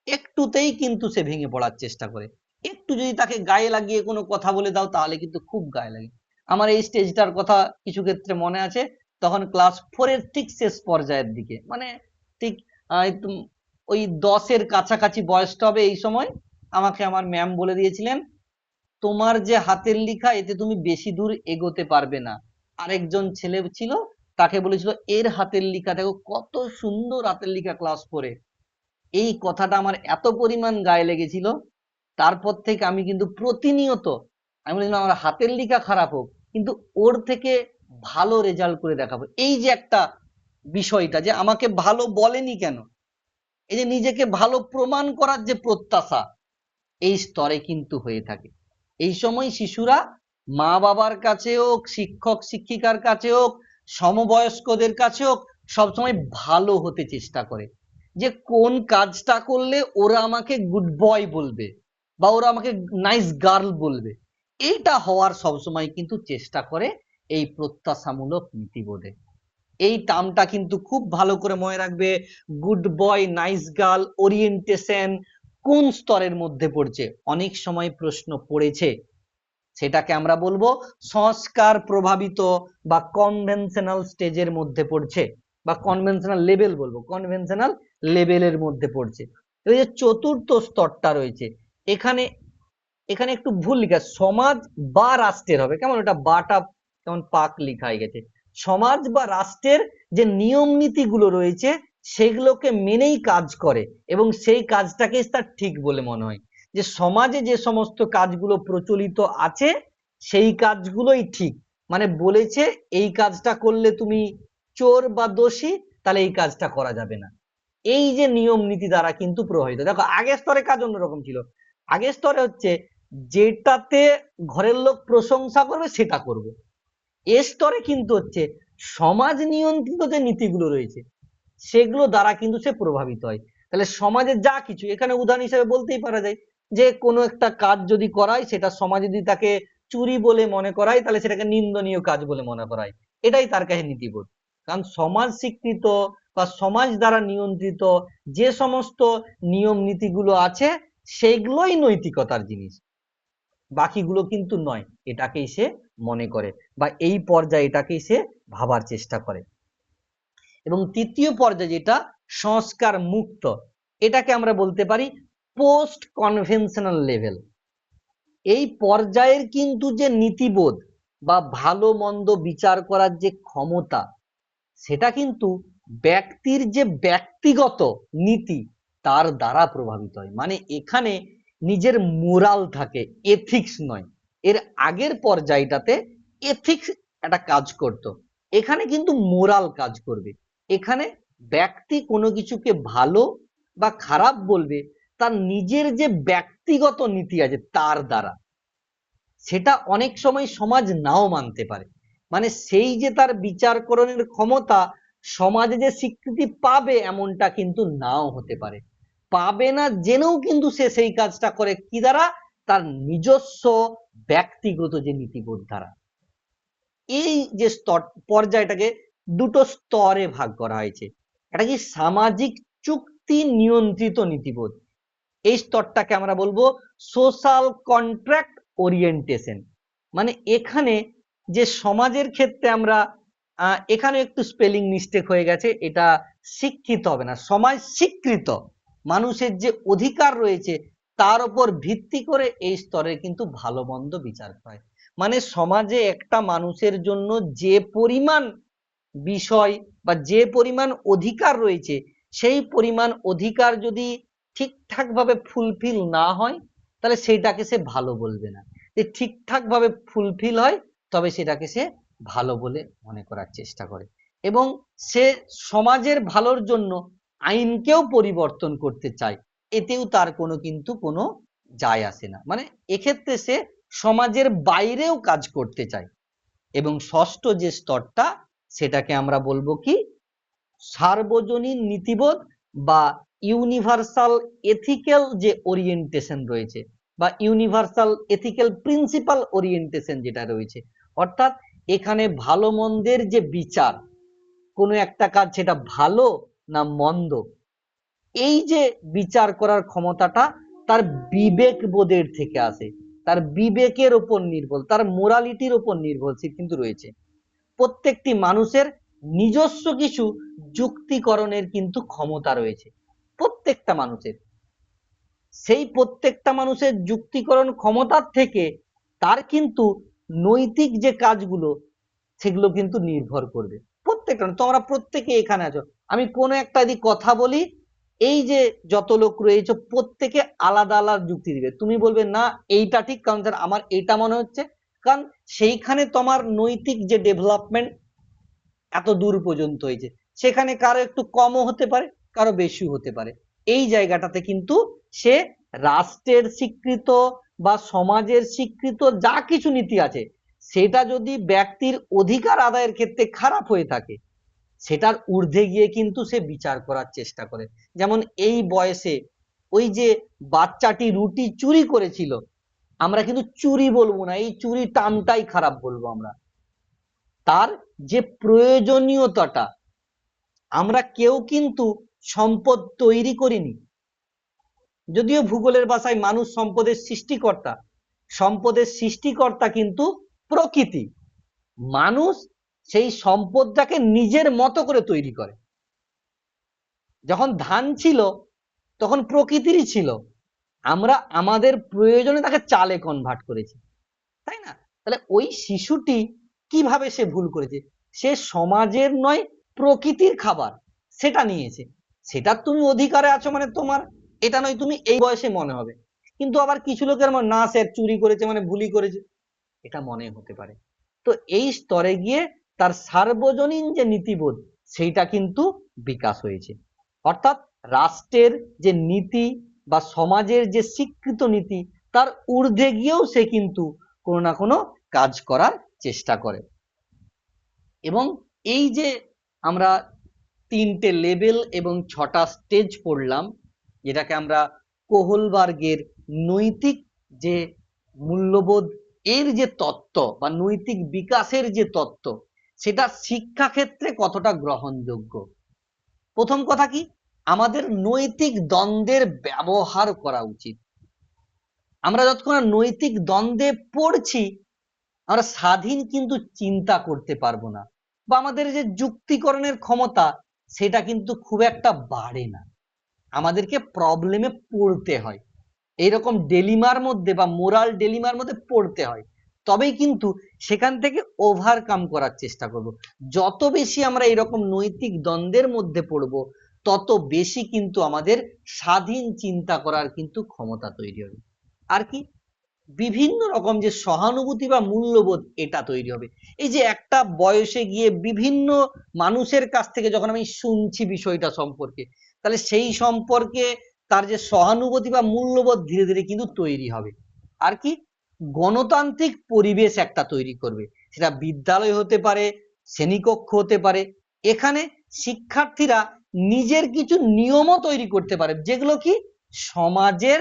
একটুতেই কিন্তু সে ভেঙে পড়ার চেষ্টা করে। একটু যদি তাকে গায়ে লাগিয়ে কোনো কথা বলে দাও তাহলে কিন্তু খুব গায়ে লাগে। আমার এই স্টেজটার কথা কিছু ক্ষেত্রে মনে আছে, তখন ক্লাস 4-এর ঠিক শেষ পর্যায়ের দিকে, মানে ঠিক ওই 10-এর কাছাকাছি বয়সটা হবে, এই সময় আমাকে আমার ম্যাম বলে দিয়েছিলেন তোমার যে হাতের লেখা এতে তুমি বেশি দূর এগোতে পারবে না। আরেকজন ছেলে ছিল, তাকে বলেছিল এর হাতের লেখা দেখো কত সুন্দর হাতের লেখা ক্লাস 4-এ। এই কথাটা আমার এত পরিমাণ গায়ে লেগেছিল, তারপর থেকে আমি কিন্তু প্রতিনিয়ত আমি বলেছিলাম আমার হাতের লেখা খারাপ হোক কিন্তু ওর থেকে ভালো রেজাল্ট করে দেখাবো। এই যে একটা বিষয়টা যে আমাকে ভালো বলেনি কেন, এই যে নিজেকে ভালো প্রমাণ করার যে প্রত্যাশা, এই স্তরে কিন্তু হয়ে থাকে। এই সময় শিশুরা মা বাবার কাছে হোক, শিক্ষক শিক্ষিকার কাছে হোক, সমবয়স্কদের কাছে হোক, সবসময় ভালো হতে চেষ্টা করে, যে কোন কাজটা করলে ওরা আমাকে গুড বয় বলবে বা ওরা আমাকে নাইস গার্ল বলবে, এইটা হওয়ার সবসময় কিন্তু চেষ্টা করে এই প্রত্যাশামূলক নীতিবোধে। এই টার্মটা কিন্তু খুব ভালো করে মনে রাখবে, good boy nice girl orientation কোন স্তরের মধ্যে পড়ছে, অনেক সময় প্রশ্ন পড়েছে, সেটাকে আমরা বলবো সংস্কার প্রভাবিত বা কনভেনশনাল স্টেজের মধ্যে পড়ছে, বা কনভেনশনাল লেভেল বলবো, কনভেনশনাল লেভেলের মধ্যে পড়ছে। এই যে চতুর্থ স্তরটা রয়েছে, এখানে এখানে একটু ভুল লিখা, সমাজ বা রাষ্ট্রের হবে, কেমন ওটা বাটা কেমন পাক লিখা হয়ে গেছে, সমাজ বা রাষ্ট্রের যে নিয়ম নীতিগুলো রয়েছে সেগুলোকে মেনেই কাজ করে এবং সেই কাজটাকে তার ঠিক বলে মনে হয়, যে সমাজে যে সমস্ত কাজগুলো প্রচলিত আছে সেই কাজগুলোই ঠিক, মানে বলেছে এই কাজটা করলে তুমি চোর বা দোষী, তাহলে এই কাজটা করা যাবে না। এই যে নিয়ম নীতি দ্বারা কিন্তু প্রভাবিত। দেখো আগের স্তরে কাজ অন্যরকম ছিল, আগের স্তরে হচ্ছে যেটাতে ঘরের লোক প্রশংসা করবে সেটা করব। এ স্তরে কিন্তু হচ্ছে সমাজ নিয়ন্ত্রিত যে নীতিগুলো রয়েছে সেগুলো দ্বারা কিন্তু সে প্রভাবিত হয়। তাহলে সমাজে যা কিছু, এখানে উদাহরণ হিসেবে বলতেই পারা যায় যে কোনো একটা কাজ যদি করায় সেটা সমাজে যদি তাকে চুরি বলে মনে করায় তাহলে সেটাকে নিন্দনীয় কাজ বলে মনে করায়, এটাই তার কাছে নীতিবোধ। কারণ সমাজ স্বীকৃত বা সমাজ দ্বারা নিয়ন্ত্রিত যে সমস্ত নিয়ম নীতিগুলো আছে সেগুলোই নৈতিকতার জিনিস, বাকিগুলো কিন্তু নয়, এটাকেই সে মনে করে বা এই পর্যায়ে এটাকেই সে ভাবার চেষ্টা করে। এবং তৃতীয় পর্যায়ে যেটা সংস্কার মুক্ত, এটাকে আমরা বলতে পারি পোস্ট কনভেনশনাল লেভেল। এই পর্যায়ের কিন্তু যে নীতিবোধ বা ভালো মন্দ বিচার করার যে ক্ষমতা সেটা কিন্তু ব্যক্তির যে ব্যক্তিগত নীতি তার দ্বারা প্রভাবিত হয়। মানে এখানে নিজের মোরাল থাকে, এথিক্স নয়। এর আগের পর্যায়টাতে এথিক্স একটা কাজ করত, এখানে কিন্তু মোরাল কাজ করবে। এখানে ব্যক্তি কোনো কিছুকে ভালো বা খারাপ বলবে তার নিজের যে ব্যক্তিগত নীতি আছে তার দ্বারা, সেটা অনেক সময় সমাজ নাও মানতে পারে। মানে সেই যে তার বিচারকরণের ক্ষমতা সমাজে যে স্বীকৃতি পাবে এমনটা কিন্তু নাও হতে পারে, পাবে না জেনেও কিন্তু সে সেই কাজটা করে কি দ্বারা, তার নিজস্ব ব্যক্তিগত যে নীতিবোধ দ্বারা। এই যে স্তর পর্যায়টাকে দুটো স্তরে ভাগ করা হয়েছে, এটা কি সামাজিক চুক্তি নিয়ন্ত্রিত নীতিবোধ, এই স্তরটাকে আমরা বলবো সোশ্যাল কন্ট্রাক্ট ওরিয়েন্টেশন। মানে এখানে যে সমাজের ক্ষেত্রে আমরা এখানে একটু স্পেলিং মিস্টেক হয়ে গেছে, এটা শিক্ষিত হবে না, সমাজ স্বীকৃত মানুষের যে অধিকার রয়েছে তার উপর ভিত্তি করে এই স্তরে কিন্তু ভালো মন্দ বিচার হয়। মানে সমাজে একটা মানুষের জন্য যে পরিমাণ বিষয় বা যে পরিমাণ অধিকার রয়েছে সেই পরিমাণ অধিকার যদি ঠিকঠাক ভাবে ফুলফিল না হয় তাহলে সেটাকে সে ভালো বলবে না, যে ঠিকঠাক ভাবে ফুলফিল হয় তবে সেটাকে সে ভালো বলে মনে করার চেষ্টা করে। এবং সে সমাজের ভালোর জন্য আইনকেও পরিবর্তন করতে চায়, এতেও তার কিন্তু কোনো যায় আসে না। মানে এক্ষেত্রে সে সমাজের বাইরেও কাজ করতে চায়। এবং ষষ্ঠ যে স্তরটা সেটাকে আমরা বলবো কি সার্বজনীন নীতিবোধ বা ইউনিভার্সাল এথিক্যাল যে ওরিয়েন্টেশন রয়েছে বা ইউনিভার্সাল এথিক্যাল প্রিন্সিপাল ওরিয়েন্টেশন যেটা রয়েছে, অর্থাৎ এখানে ভালো মন্দের যে বিচার, কোনো একটা কাজ সেটা ভালো না মন্দ, এই যে বিচার করার ক্ষমতাটা তার বিবেক বোধের থেকে আসে, তার বিবেকের উপর নির্ভর, তার মোরালিটির উপর নির্ভরশীল কিন্তু রয়েছে। প্রত্যেকটি মানুষের নিজস্ব কিছু যুক্তিকরণের কিন্তু ক্ষমতা রয়েছে প্রত্যেকটা মানুষের, সেই প্রত্যেকটা মানুষের যুক্তিকরণ ক্ষমতার থেকে তার কিন্তু নৈতিক যে কাজগুলো সেগুলো কিন্তু নির্ভর করবে। প্রত্যেকটা, তোমরা প্রত্যেকে এখানে আছো, আমি কোনো একটা যদি কথা বলি, এই যে যত লোক রয়েছে প্রত্যেকে আলাদা আলাদা যুক্তি দিবে, তুমি বলবে না এইটা ঠিক কারণ আমার এইটা মনে হচ্ছে, কারণ সেইখানে তোমার নৈতিক যে ডেভেলপমেন্ট এত দূর পর্যন্ত হয়েছে, সেখানে কারো একটু কমও হতে পারে কারো বেশিও হতে পারে। এই জায়গাটাতে কিন্তু সে রাষ্ট্রের স্বীকৃত বা সমাজের স্বীকৃত যা কিছু নীতি আছে সেটা যদি ব্যক্তির অধিকার আদায়ের ক্ষেত্রে খারাপ হয়ে থাকে সেটার ঊর্ধ্বে গিয়ে কিন্তু সে বিচার করার চেষ্টা করে। যেমন এই বয়সে ওই যে বাচ্চাটি রুটি চুরি করেছিল, আমরা কিন্তু চুরি বলবো না, এই চুরি টার্মটাই খারাপ বলবো আমরা। তার যে প্রয়োজনীয়তাটা, আমরা কেউ কিন্তু সম্পদ তৈরি করিনি, যদিও ভূগোলের ভাষায় মানুষ সম্পদের সৃষ্টিকর্তা, সম্পদের সৃষ্টিকর্তা কিন্তু প্রকৃতি, মানুষ সেই সম্পদটাকে নিজের মতো করে তৈরি করে। যখন ধান ছিল তখন প্রকৃতিরই ছিল, আমরা আমাদের প্রয়োজনে তাকে চালে কনভার্ট করেছি, তাই না? তাহলে ওই শিশুটি কিভাবে সে ভুল করেছে, সে সমাজের নয় প্রকৃতির খাবার সেটা নিয়েছে, সেটার তুমি অধিকারে আছো, মানে তোমার এটা নয় তুমি এই বয়সে মনে হবে। কিন্তু আবার কিছু লোকের না স্যার চুরি করেছে মানে ভুলই করেছে, এটা মনে হতে পারে। তো এই স্তরে গিয়ে তার সার্বজনীন যে নীতিবোধ সেইটা কিন্তু বিকাশ হয়েছে। অর্থাৎ রাষ্ট্রের যে নীতি বা সমাজের যে স্বীকৃত নীতি তার ঊর্ধ্বে গিয়েও সে কিন্তু কোনো না কোনো কাজ করার চেষ্টা করে। এবং এই যে আমরা 3টে লেভেল এবং 6টা স্টেজ পড়লাম, যেটাকে আমরা কোহলবার্গের নৈতিক যে মূল্যবোধ এর যে তত্ত্ব বা নৈতিক বিকাশের যে তত্ত্ব, সেটা শিক্ষা ক্ষেত্রে কতটা গ্রহণযোগ্য। প্রথম কথা কি, আমাদের নৈতিক দ্বন্দ্বের ব্যবহার করা উচিত। আমরা যতক্ষণ না নৈতিক দ্বন্দ্বে পড়ছি, আমরা স্বাধীন কিন্তু চিন্তা করতে পারবো না, বা আমাদের যে যুক্তিকরণের ক্ষমতা সেটা কিন্তু খুব একটা বাড়ে না। আমাদেরকে প্রবলেমে পড়তে হয়, এইরকম ডেলিমার মধ্যে বা মোরাল ডেলিমার মধ্যে পড়তে হয়, তবেই কিন্তু সেখান থেকে ওভারকাম করার চেষ্টা করব। যত বেশি আমরা এরকম নৈতিক দ্বন্দ্বের মধ্যে পড়ব, তত বেশি কিন্তু আমাদের স্বাধীন চিন্তা করার কিন্তু ক্ষমতা তৈরি হবে। আর কি, বিভিন্ন রকম যে সহানুভূতি বা মূল্যবোধ এটা তৈরি হবে। এই যে একটা বয়সে গিয়ে বিভিন্ন মানুষের কাছ থেকে যখন আমি শুনছি বিষয়টা সম্পর্কে, তাহলে সেই সম্পর্কে তার যে সহানুভূতি বা মূল্যবোধ ধীরে ধীরে কিন্তু তৈরি হবে। আর কি, গণতান্ত্রিক পরিবেশ একটা তৈরি করবে, সেটা বিদ্যালয় হতে পারে, শ্রেণীকক্ষ হতে পারে। এখানে শিক্ষার্থীরা নিজের কিছু নিয়মও তৈরি করতে পারে, যেগুলো কি সমাজের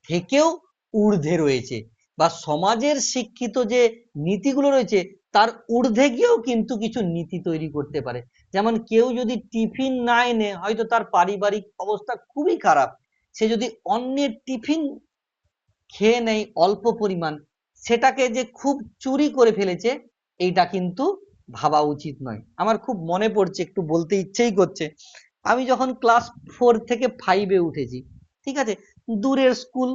থেকেও ঊর্ধ্বে রয়েছে, বা সমাজের শিক্ষিত যে নীতিগুলো রয়েছে তার ঊর্ধ্বে গিয়েও কিন্তু কিছু নীতি তৈরি করতে পারে। যেমন কেউ যদি টিফিন না এনে, হয়তো তার পারিবারিক অবস্থা খুবই খারাপ, সে যদি অন্যের টিফিন খেয়ে নেয় অল্প পরিমাণ, সেটাকে যে খুব চুরি করে ফেলেছে, এইটা কিন্তু ভাবা উচিত নয়। আমার খুব মনে পড়ছে, একটু বলতে ইচ্ছেই করছে, আমি যখন ক্লাস 4 থেকে 5-এ উঠেছি, ঠিক আছে, দূরের স্কুল,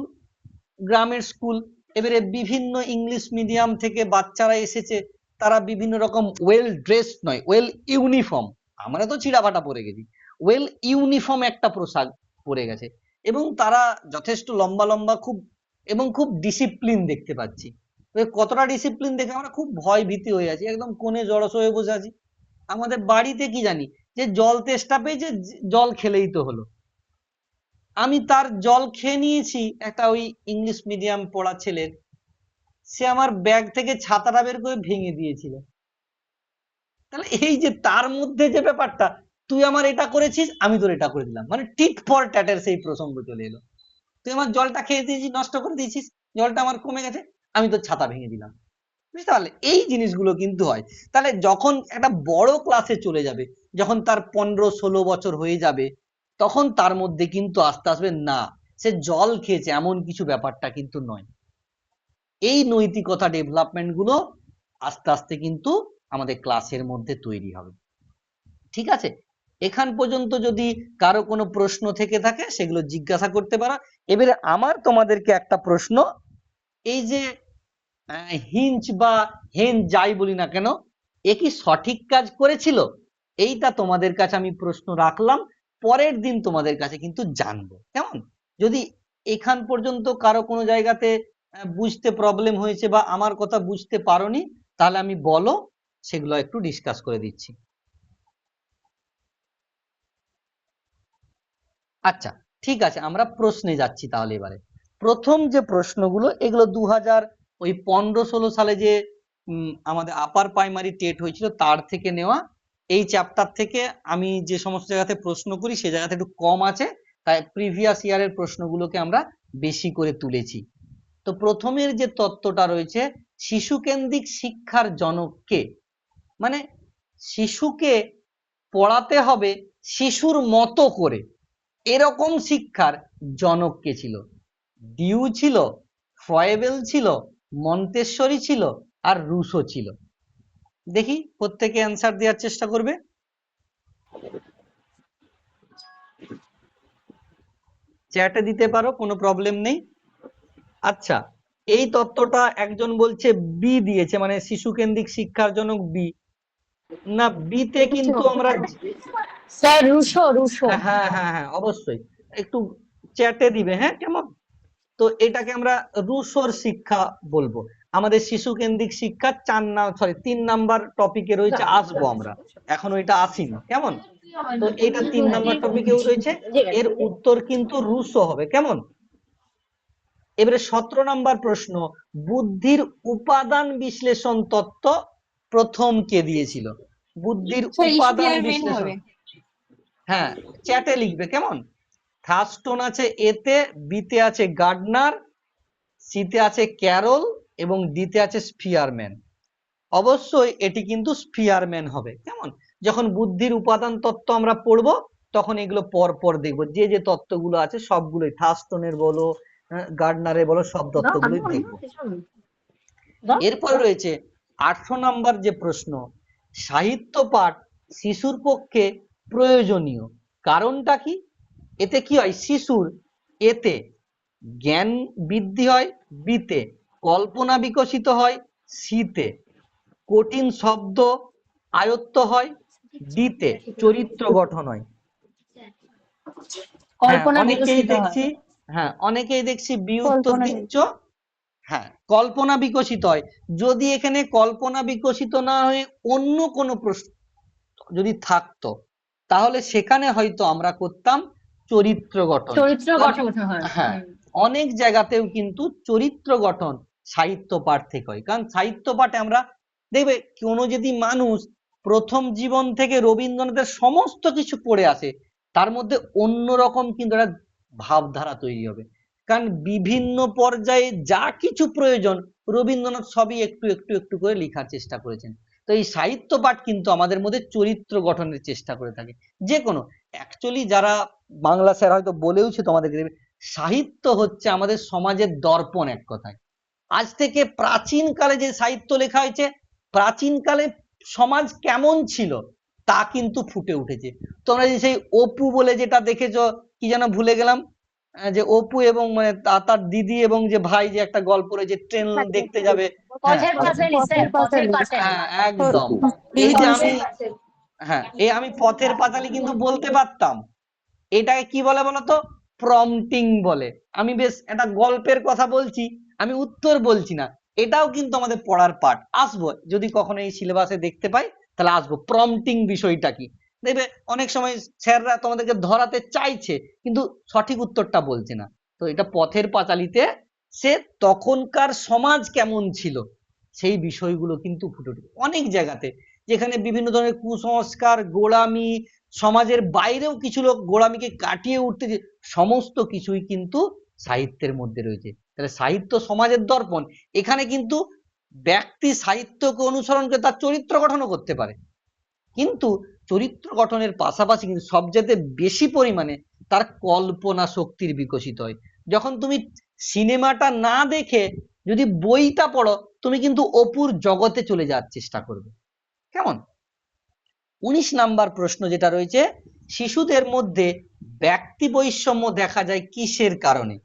গ্রামের স্কুল, এবারে বিভিন্ন ইংলিশ মিডিয়াম থেকে বাচ্চারা এসেছে, তারা বিভিন্ন রকম ওয়েল ড্রেস নয়, ওয়েল ইউনিফর্ম, আমরা তো ছিঁড়াফাটা পরে গেছি, ওয়েল ইউনিফর্ম একটা পোশাক পরে গেছে, এবং তারা যথেষ্ট লম্বা লম্বা, খুব এবং খুব ডিসিপ্লিন দেখতে পাচ্ছি। কতটা ডিসিপ্লিন দেখে আমরা খুব ভয় ভীতি হয়ে আছি, একদম কোণে জড়স হয়ে বসে আছি। আমাদের বাড়িতে কি জানি, যে জল তেষ্টা পেয়েছে, জল খেলেই তো হলো। আমি তার জল খেয়ে নিয়েছি, একটা ওই ইংলিশ মিডিয়াম পড়া ছেলের, সে আমার ব্যাগ থেকে ছাতাটা বের করে ভেঙে দিয়েছিল। তাহলে এই যে তার মধ্যে যে ব্যাপারটা, তুই আমার এটা করেছিস, আমি তোর এটা করে দিলাম, মানে টিট ফর ট্যাটের সেই প্রসঙ্গ চলে এলো। তুই আমার জলটা খেয়ে দিয়েছিস, নষ্ট করে দিয়েছিস, জলটা আমার কমে গেছে, আমি তোর ছাতা ভেঙে দিলাম। বুঝতে পারলে, এই জিনিসগুলো কিন্তু হয়। তাহলে যখন একটা বড় ক্লাসে চলে যাবে, যখন তার 15-16 বছর হয়ে যাবে, তখন তার মধ্যে কিন্তু আস্তে আসবে, না সে জল খেয়েছে এমন কিছু ব্যাপারটা কিন্তু নয়। এই নৈতিকতা ডেভেলপমেন্ট গুলো আস্তে আস্তে কিন্তু আমাদের ক্লাসের মধ্যে তৈরি হবে। ঠিক আছে, এখান পর্যন্ত যদি কারো কোনো প্রশ্ন থেকে থাকে সেগুলো জিজ্ঞাসা করতে পারো। এবারে আমার তোমাদেরকে একটা প্রশ্ন, এই যে হিঞ্চ বা হেন যাই বলি না কেন, এ কি সঠিক কাজ করেছিল? এইটা তোমাদের কাছে আমি প্রশ্ন রাখলাম, পরের দিন তোমাদের কাছে কিন্তু জানবো, কেমন? যদি এখান পর্যন্ত কারো কোনো জায়গাতে বুঝতে প্রবলেম হয়েছে বা আমার কথা বুঝতে পারোনি, তাহলে আমি বলো, সেগুলো একটু ডিসকাস করে দিচ্ছি। আচ্ছা, ঠিক আছে, আমরা প্রশ্নে যাচ্ছি তাহলে। এবারে প্রথম যে প্রশ্নগুলো, এগুলো 2015-16 সালে যে আমাদের আপার প্রাইমারি টেট হয়েছিল তার থেকে নেওয়া। এই চ্যাপ্টার থেকে আমি যে সমস্ত জায়গাতে প্রশ্ন করি সে জায়গাতে একটু কম আছে, তাই প্রিভিয়াস ইয়ারের প্রশ্নগুলোকে আমরা বেশি করে তুলেছি। তো প্রথমের যে তত্ত্বটা রয়েছে, শিশু কেন্দ্রিক শিক্ষার জনক কে? মানে শিশুকে পড়াতে হবে শিশুর মতো করে, এরকম শিক্ষার জনক কে ছিল? ডিউ ছিল, ফ্রয়েবেল ছিল, মন্তেশ্বরী ছিল, আর রুশো ছিল। দেখি প্রত্যেকে অ্যান্সার দেওয়ার চেষ্টা করবে। চ্যাটে দিতে পারো, কোনো প্রবলেম নেই। আচ্ছা, এই তত্ত্বটা একজন বলছে বি দিয়েছে, মানে শিশু কেন্দ্রিক শিক্ষার জনক বি। না, বিতে কিন্তু আমরা, স্যার রুশো রুশো হ্যাঁ হ্যাঁ হ্যাঁ অবশ্যই, একটু চ্যাটে দিবে, হ্যাঁ কেমন? তো এটাকে আমরা রুশোর শিক্ষা বলবো। আমাদের শিশু কেন্দ্রিক শিক্ষা 3 নাম্বার টপিকে রয়েছে, আসবো আমরা, এখন ওইটা আসিনি, কেমন? তো এটা 3 নাম্বার টপিকেও রয়েছে, এর উত্তর কিন্তু রুশো হবে, কেমন? এবারে 17 নম্বর প্রশ্ন, বুদ্ধির উপাদান বিশ্লেষণ তত্ত্ব প্রথম কে দিয়েছিল? বুদ্ধির স্যার উপাদান স্পিয়ারম্যান বিশ্লেষণ, হবে। হ্যাঁ চ্যাটে লিখবে কেমন। থার্স্টন আছে এতে, বিতে আছে গার্ডনার, সিতে আছে ক্যারল এবং ডিতে আছে স্পিয়ারম্যান। অবশ্যই এটি কিন্তু স্পিয়ারম্যান হবে কেমন। যখন বুদ্ধির উপাদান তত্ত্ব আমরা পড়বো তখন এগুলো পর পর দেখবো, যে যে তত্ত্বগুলো আছে সবগুলোই, থার্স্টনের বলো গার্ডনারের বলো, সব তত্ত্বগুলোই দেখবো। এরপরে রয়েছে 18 নম্বর যে প্রশ্ন, সাহিত্য পাঠ শিশুর পক্ষে প্রয়োজনীয় কারণটা কি? এতে কি হয়, শিশুর এতে জ্ঞান বৃদ্ধি হয়, বিতে কল্পনা বিকশিত হয়, সিতে কঠিন শব্দ আয়ত্ত হয়, ডিতে চরিত্র গঠন হয়। কল্পনা অনেকেই বিকশিত হয়। দেখছি, অনেকেই দেখছি বি উত্তর কল্পনা দিচ্ছ। হ্যাঁ, কল্পনা বিকশিত হয়। যদি এখানে কল্পনা বিকশিত না হয়ে অন্য কোনো প্রশ্ন যদি থাকতো তাহলে সেখানে হয়তো আমরা করতাম চরিত্র গঠন। চরিত্র গঠন হয়। হ্যাঁ, অনেক জায়গাতেও কিন্তু চরিত্র গঠন সাহিত্য পাঠ থেকে হয়। কারণ সাহিত্য পাঠে আমরা দেখবে কোনো যদি মানুষ প্রথম জীবন থেকে রবীন্দ্রনাথের সমস্ত কিছু পড়ে আসে, তার মধ্যে অন্যরকম কিন্তু একটা ভাবধারা তৈরি হবে। কারণ বিভিন্ন পর্যায়ে যা কিছু প্রয়োজন রবীন্দ্রনাথ সবই একটু একটু একটু করে লেখার চেষ্টা করেছেন। তো এই সাহিত্য পাঠ কিন্তু আমাদের মধ্যে চরিত্র গঠনের চেষ্টা করে থাকে। যে কোনো অ্যাকচুয়ালি যারা বাংলা স্যার হয়তো বলেওছে তোমাদেরকে, সাহিত্য হচ্ছে আমাদের সমাজের দর্পণ। এক কথায় আজ থেকে প্রাচীন কালে যে সাহিত্য লেখা হয়েছে, প্রাচীন কালে সমাজ কেমন ছিল তা কিন্তু ফুটে উঠেছে। তোমরা যে সেই অপু বলে যেটা দেখেছো, কি যেন ভুলে গেলাম, যে অপু এবং মানে তার দিদি এবং যে ভাই যে একটা গল্প রয়েছে, ট্রেন দেখতে যাবে। হ্যাঁ পথের পাঁচালী স্যার, পথের পাঁচালী। হ্যাঁ একদম। এই যে আমি, এই আমি পথের পাঁচালী কিন্তু বলতে পারতাম। এটাকে কি বলে বলতো? প্রম্পটিং বলে। আমি বেশ একটা গল্পের কথা বলছি, আমি উত্তর বলছি না। এটাও কিন্তু আমাদের পড়ার পার্ট, আসবো যদি কখনো এই সিলেবাসে দেখতে পাই তাহলে আসবো। প্রম্পটিং বিষয়টা কি দেখবে, অনেক সময় স্যাররা তোমাদেরকে ধরাতে চাইছে কিন্তু সঠিক উত্তরটা বলছে না। তো এটা পথের পাঁচালীতে সে তখনকার সমাজ কেমন ছিল সেই বিষয়গুলো কিন্তু ফুটে ওঠে অনেক জায়গাতে, যেখানে বিভিন্ন ধরনের কুসংস্কার, গোঁড়ামি, সমাজের বাইরেও কিছু লোক গোঁড়ামিকে কাটিয়ে উঠতে, সমস্ত কিছুই কিন্তু সাহিত্যের মধ্যে রয়েছে। তাহলে সাহিত্য সমাজের দর্পণ। এখানে কিন্তু ব্যক্তি সাহিত্যকে অনুসরণ করে তার চরিত্র গঠনও করতে পারে, কিন্তু চরিত্র গঠনের পাশাপাশি কিন্তু সবচেয়ে বেশি পরিমাণে তার কল্পনা শক্তির বিকশিত হয়। যখন তুমি সিনেমাটা না দেখে যদি বইটা পড়ো, তুমি কিন্তু অপুর জগতে চলে যাওয়ার চেষ্টা করবে কেমন। 19 নাম্বার প্রশ্ন যেটা রয়েছে, শিশুদের মধ্যে ব্যক্তি বৈষম্য দেখা যায় কিসের কারণে?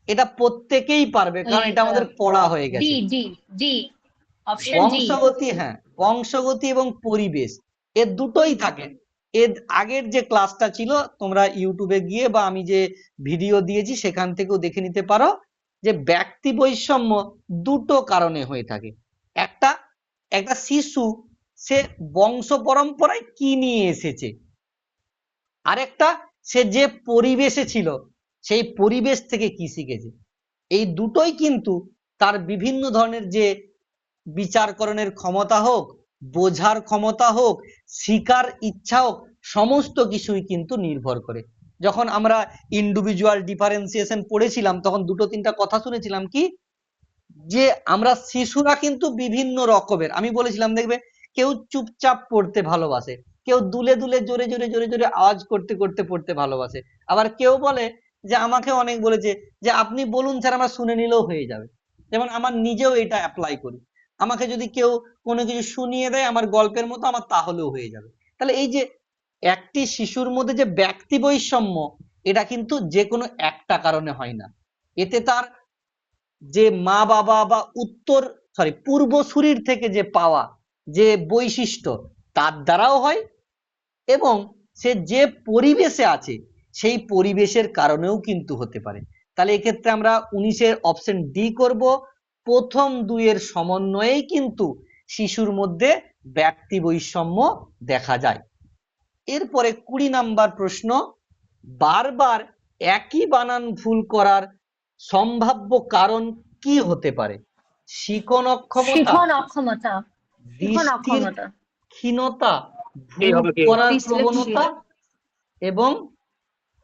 এটা প্রত্যেকেই পারবে কারণ এটা আমাদের পড়া হয়ে ডি গেছে। D D, option D. বংশগতি, বংশগতি এবং পরিবেশ, এর দুটোই থাকে। এর আগের যে ক্লাসটা ছিল তোমরা ইউটিউবে গিয়ে বা আমি যে ভিডিও দিয়েছি সেখান থেকেও দেখে নিতে পারো, যে ব্যক্তি বৈষম্য দুটো কারণে হয়ে থাকে। একটা, একটা শিশু সে বংশ পরম্পরায় কি নিয়ে এসেছে, আরেকটা সে যে পরিবেশে ছিল সেই পরিবেশ থেকে কি শিখেছে। এই দুটোই কিন্তু তার বিভিন্ন ধরনের যে বিচারকরণের ক্ষমতা হোক, বোঝার ক্ষমতা হোক, শিকার ইচ্ছা হোক, সমস্ত কিছুই কিন্তু নির্ভর করে। যখন আমরা ইন্ডিভিজুয়াল ডিফারেন্সিয়েশন পড়েছিলাম তখন দুটো তিনটা কথা শুনেছিলাম কি, যে আমরা শিশুরা কিন্তু বিভিন্ন রকমের, আমি বলেছিলাম দেখবে কেউ চুপচাপ পড়তে ভালোবাসে, কেউ দুলে দুলে জোরে জোরে জোরে জোরে আওয়াজ করতে করতে পড়তে ভালোবাসে, আবার কেউ বলে যে আমাকে অনেক বলেছে যে আপনি বলুন স্যার আমরা শুনে নিলেও হয়ে যাবে। যেমন আমার নিজেও এটা অ্যাপ্লাই করি, আমাকে যদি কেউ কোনো কিছু শুনিয়ে দেয় আমার গল্পের মতো, আমার তাহলেও হয়ে যাবে। তাহলে এই যে একটি শিশুর মধ্যে যে ব্যক্তি বৈষম্য, এটা কিন্তু যে কোনো একটা কারণে হয় না, এতে তার যে মা বাবা বা পূর্বসূরির থেকে যে পাওয়া যে বৈশিষ্ট্য তার দ্বারাও হয়, এবং সে যে পরিবেশে আছে সেই পরিবেশের কারণেও কিন্তু হতে পারে। তাহলে এক্ষেত্রে আমরা 19-এর অপশন ডি করব। প্রথম দুইয়ের সমন্বয়েই কিন্তু শিশুর মধ্যে ব্যক্তি বৈষম্য দেখা যায়। এরপরে 20 নাম্বার প্রশ্ন, বারবার একই বানান ভুল করার সম্ভাব্য কারণ কি হতে পারে? শিখন অক্ষমতা, শিখন অক্ষমতা, শিখন দৃষ্টির অক্ষমতা, ক্ষীণতা, কে ভুল হবে কে? করার ডিসলেক্সিয়া। প্রবণতা এবং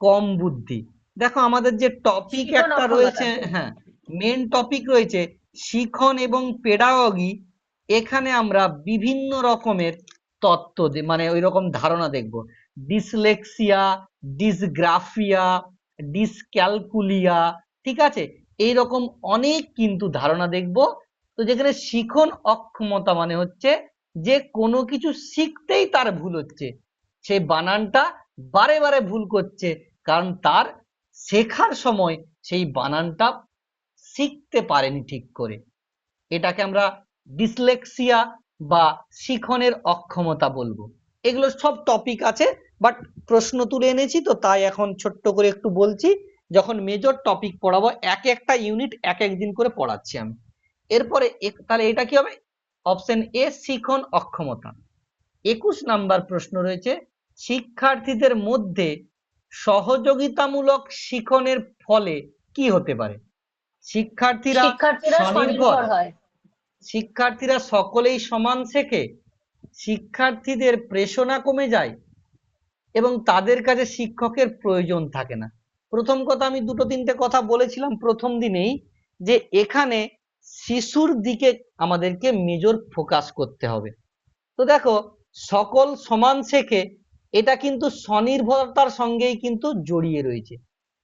কম বুদ্ধি। দেখো আমাদের যে টপিক শিখন একটা অক্ষমতা। রয়েছে, হ্যাঁ, মেন টপিক রয়েছে শিখন এবং পেডাগগি। এখানে আমরা বিভিন্ন রকমের তত্ত্ব মানে ওই রকম ধারণা দেখব। ডিসলেক্সিয়া, ডিসগ্রাফিয়া, ডিসক্যালকুলিয়া, ঠিক আছে, এইরকম অনেক কিন্তু ধারণা দেখব। তো যেখানে শিখন অক্ষমতা মানে হচ্ছে যে কোনো কিছু শিখতেই তার ভুল হচ্ছে, সে বানানটা বারে বারে ভুল করছে, কারণ তার শেখার সময় সেই বানানটা শিখতে পারেনি ঠিক করে। এটাকে আমরা ডিসলেক্সিয়া বা শিখনের অক্ষমতা বলবো। এগুলো সব টপিক আছে, বাট প্রশ্ন তুলে এনেছি তো তাই এখন ছোট্ট করে একটু বলছি। যখন মেজর টপিক পড়াবো এক একটা ইউনিট এক একদিন করে পড়াচ্ছি আমি। এরপরে তাহলে এটা কি হবে? অপশন এ শিখন অক্ষমতা। 21 নাম্বার প্রশ্ন রয়েছে, শিক্ষার্থীদের মধ্যে সহযোগিতামূলক শিখনের ফলে কি হতে পারে? শিক্ষার্থীরা শিক্ষার্থীরা স্বনির্ভর, স্বনির্ভর হয়, শিক্ষার্থীরা সকলেই সমান শেখে, শিক্ষার্থীদের প্রেরণা কমে যায় এবং তাদের কাছে শিক্ষকের প্রয়োজন থাকে না। প্রথম কথা আমি দুটো তিনটে কথা বলেছিলাম প্রথম দিনেই, যে এখানে শিশুর দিকে আমাদেরকে মেজর ফোকাস করতে হবে। তো দেখো, সকল সমান শেখে, এটা কিন্তু স্বনির্ভরতার সঙ্গেই কিন্তু জড়িয়ে রয়েছে।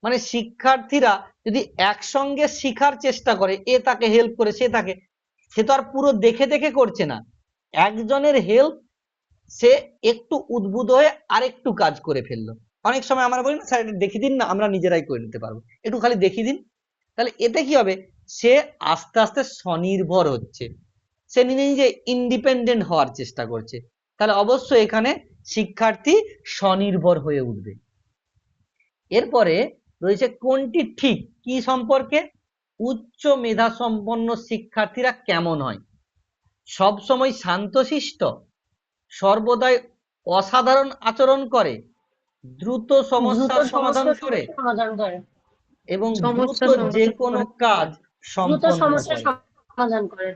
মানে শিক্ষার্থীরা যদি একসঙ্গে শিখার চেষ্টা করে, এ তাকে হেল্প করে, সে তো আর পুরো দেখে দেখে করছে না। একজনের হেল্প, সে একটু উদ্বুদ্ধ হয়ে আরেকটু কাজ করে ফেললো। অনেক সময় আমরা বলি না, স্যার এটা দেখিয়ে দিন না, আমরা নিজেরাই করে নিতে পারবো, একটু খালি দেখিয়ে দিন। তাহলে এতে কি হবে? সে আস্তে আস্তে স্বনির্ভর হচ্ছে, সে নিজে নিজে ইন্ডিপেন্ডেন্ট হওয়ার চেষ্টা করছে। তাহলে অবশ্যই এখানে শিক্ষার্থী স্বনির্ভর হয়ে উঠবে। এরপরে রয়েছে কোনটি ঠিক, কি সম্পর্কে? উচ্চ মেধা সম্পন্ন শিক্ষার্থীরা কেমন হয়? সব সময় শান্তশিষ্ট, সর্বদাই অসাধারণ আচরণ করে, দ্রুত দ্রুত সমস্যার সমাধান সমস্যার করে সমাধান করে, এবং দ্রুত সমস্যা যে সমাধান কোনো করে, কাজ দ্রুত সম্পন্ন সমস্যার করে। সমাধান করে।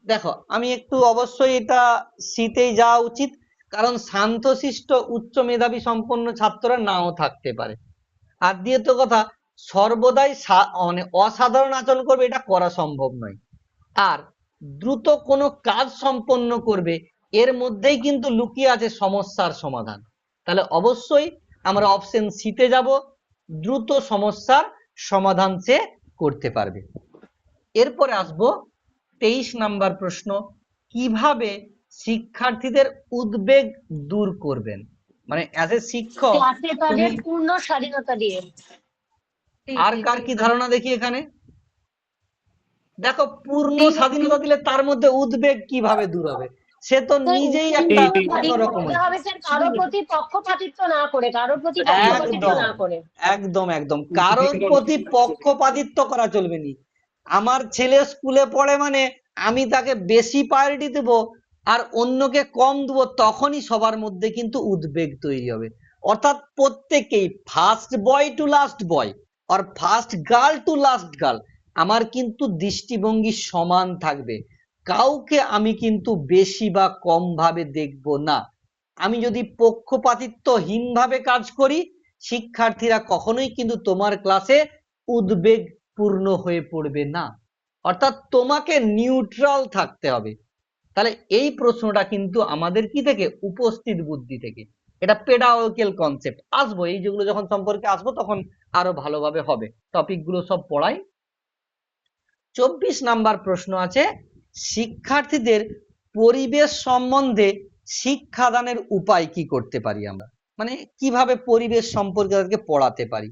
দেখো আমি একটু অবশ্যই এটা শীতেই যাওয়া উচিত, কারণ শান্তশিষ্ট উচ্চ মেধাবী সম্পন্ন ছাত্ররা নাও থাকতে পারে। আর দ্বিতীয় কথা, সর্বদাই মানে অসাধারণ আচরণ করবে, এটা করা সম্ভব নয়। আর দ্রুত কোনো কাজ সম্পন্ন করবে, এর মধ্যেই কিন্তু লুকিয়ে আছে সমস্যার সমাধান। তাহলে অবশ্যই আমরা অপশন সিতে যাব, দ্রুত সমস্যার সমাধান সে করতে পারবে। এরপরে আসবো 23 নাম্বার প্রশ্ন, কিভাবে শিক্ষার্থীদের উদ্বেগ দূর করবেন? মানে অ্যাজ এ শিক্ষক ক্লাসে তুমি, তাদের পূর্ণ স্বাধীনতা দিয়ে। আর কার কি ধারণা দেখি এখানে? দেখো, পূর্ণ স্বাধীনতা দিলে তার মধ্যে উদ্বেগ কিভাবে দূর হবে? সে তো নিজেই একটা অন্যরকম এটা হচ্ছে। হবে যে কারোর প্রতি পক্ষপাতিত্ব না করে, কারোর প্রতি পক্ষপাতিত্ব একদম না করে। একদম একদম কারোর প্রতি পক্ষপাতিত্ব করা চলবে না। আমার ছেলে স্কুলে পড়ে মানে আমি তাকে বেশি প্রায়োরিটি দেব আর অন্যকে কম দেবো, তখনই সবার মধ্যে কিন্তু উদ্বেগ তৈরি হবে। অর্থাৎ প্রত্যেকেই first boy to last boy আর first girl to last girl, আমার কিন্তু দৃষ্টিভঙ্গি সমান থাকবে, কাউকে আমি কিন্তু বেশি বা কম ভাবে দেখব না। আমি যদি পক্ষপাতিত্বহীন ভাবে কাজ করি, শিক্ষার্থীরা কখনোই কিন্তু তোমার ক্লাসে উদ্বেগপূর্ণ হয়ে পড়বে না। অর্থাৎ তোমাকে নিউট্রাল থাকতে হবে। তাহলে এই প্রশ্নটা কিন্তু আমাদের কি থেকে? উপস্থিত বুদ্ধি থেকে। এটা পেডাগোজিক্যাল কনসেপ্ট। আসবো এই যেগুলো যখন সম্পর্কে আসবো তখন আরো ভালোভাবে হবে, টপিক গুলো সব পড়াই। 24 নাম্বার প্রশ্ন আছে, শিক্ষার্থীদের পরিবেশ সম্বন্ধে শিক্ষাদানের উপায় কি করতে পারি আমরা? মানে কিভাবে পরিবেশ সম্পর্কে তাদেরকে পড়াতে পারি?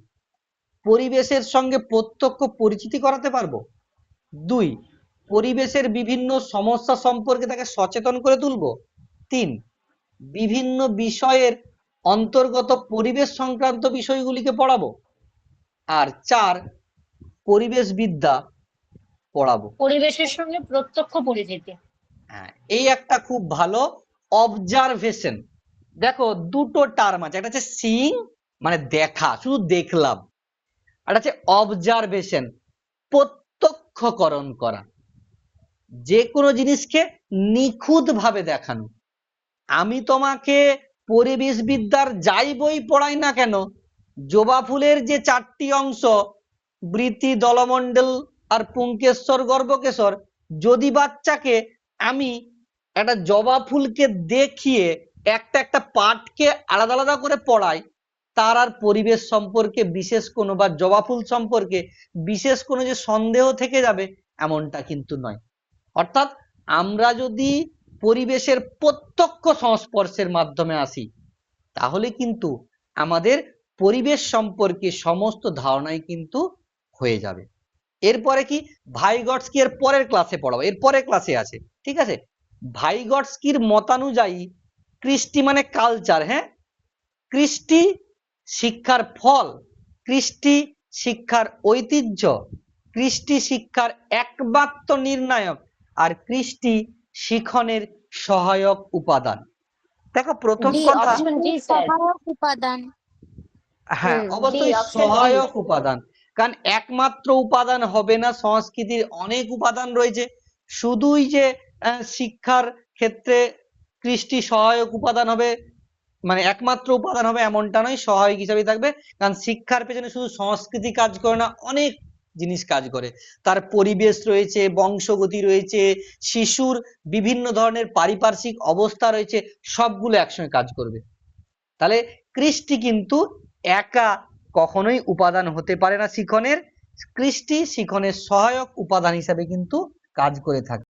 পরিবেশের সঙ্গে প্রত্যক্ষ পরিচিতি করাতে পারবো। 2, পরিবেশের বিভিন্ন সমস্যা সম্পর্কে তাকে সচেতন করে তুলবো। 3, বিভিন্ন বিষয়ের অন্তর্গত পরিবেশ সংক্রান্ত বিষয়গুলিকে পড়াবো। আর 4, পরিবেশ বিদ্যা পড়াবো। পরিবেশের সঙ্গে প্রত্যক্ষ পরিচিতি। হ্যাঁ, এই একটা খুব ভালো অবজারভেশন। দেখো দুটো টার্ম আছে, একটা হচ্ছে সিইং মানে দেখা, শুধু দেখলাম, আর আছে অবজারভেশন প্রত্যক্ষকরণ করা, যে কোনো জিনিসকে নিখুঁত ভাবে দেখানো। আমি তোমাকে পরিবেশবিদ্যার যাই বই পড়াই না কেন, জবা ফুলের যে 4টি অংশ, বৃতি, দলমণ্ডল আর পুংকেশ্বর, গর্ভকেশর, যদি বাচ্চাকে আমি একটা জবা ফুলকে দেখিয়ে একটা একটা পার্টকে আলাদা আলাদা করে পড়াই, তার আর পরিবেশ সম্পর্কে বিশেষ কোনো বা জবা ফুল সম্পর্কে বিশেষ কোনো যে সন্দেহ থেকে যাবে এমনটা কিন্তু নয়। অর্থাৎ আমরা যদি পরিবেশের প্রত্যক্ষ সংস্পর্শের মাধ্যমে আসি, তাহলে কিন্তু আমাদের পরিবেশ সম্পর্কে সমস্ত ধারণাই কিন্তু হয়ে যাবে। এরপরে কি, ভাইগটস্কি এর পরের ক্লাসে পড়াবো, এর পরের ক্লাসে আছে, ঠিক আছে। ভাইগটস্কির মতানুযায়ী কৃষ্টি মানে কালচার, হ্যাঁ, কৃষ্টি শিক্ষার ফল, কৃষ্টি শিক্ষার ঐতিহ্য, কৃষ্টি শিক্ষার একমাত্র নির্ণায়ক, আর কৃষ্টি শিখনের সহায়ক উপাদান। দেখো প্রথম ডি, কথা, অপশন ডি স্যার। সহায়ক উপাদান। হ্যাঁ অবশ্যই option D। সহায়ক উপাদান, কারণ একমাত্র উপাদান হবে না, সংস্কৃতির অনেক উপাদান রয়েছে। শুধুই যে শিক্ষার ক্ষেত্রে কৃষ্টি সহায়ক উপাদান হবে, মানে একমাত্র উপাদান হবে এমনটা নয়, সহায়ক হিসাবে থাকবে। কারণ শিক্ষার পেছনে শুধু সংস্কৃতি কাজ করে না, অনেক জিনিস কাজ করে। তার পরিবেশ রয়েছে, বংশগতি রয়েছে, শিশুর বিভিন্ন ধরনের পারিপার্শ্বিক অবস্থা রয়েছে, সবগুলো একসঙ্গে কাজ করবে। তাহলে কৃষ্টি কিন্তু একা কখনোই উপাদান হতে পারে না শিখনের, কৃষ্টি শিখনের সহায়ক উপাদান হিসাবে কিন্তু কাজ করে থাকে।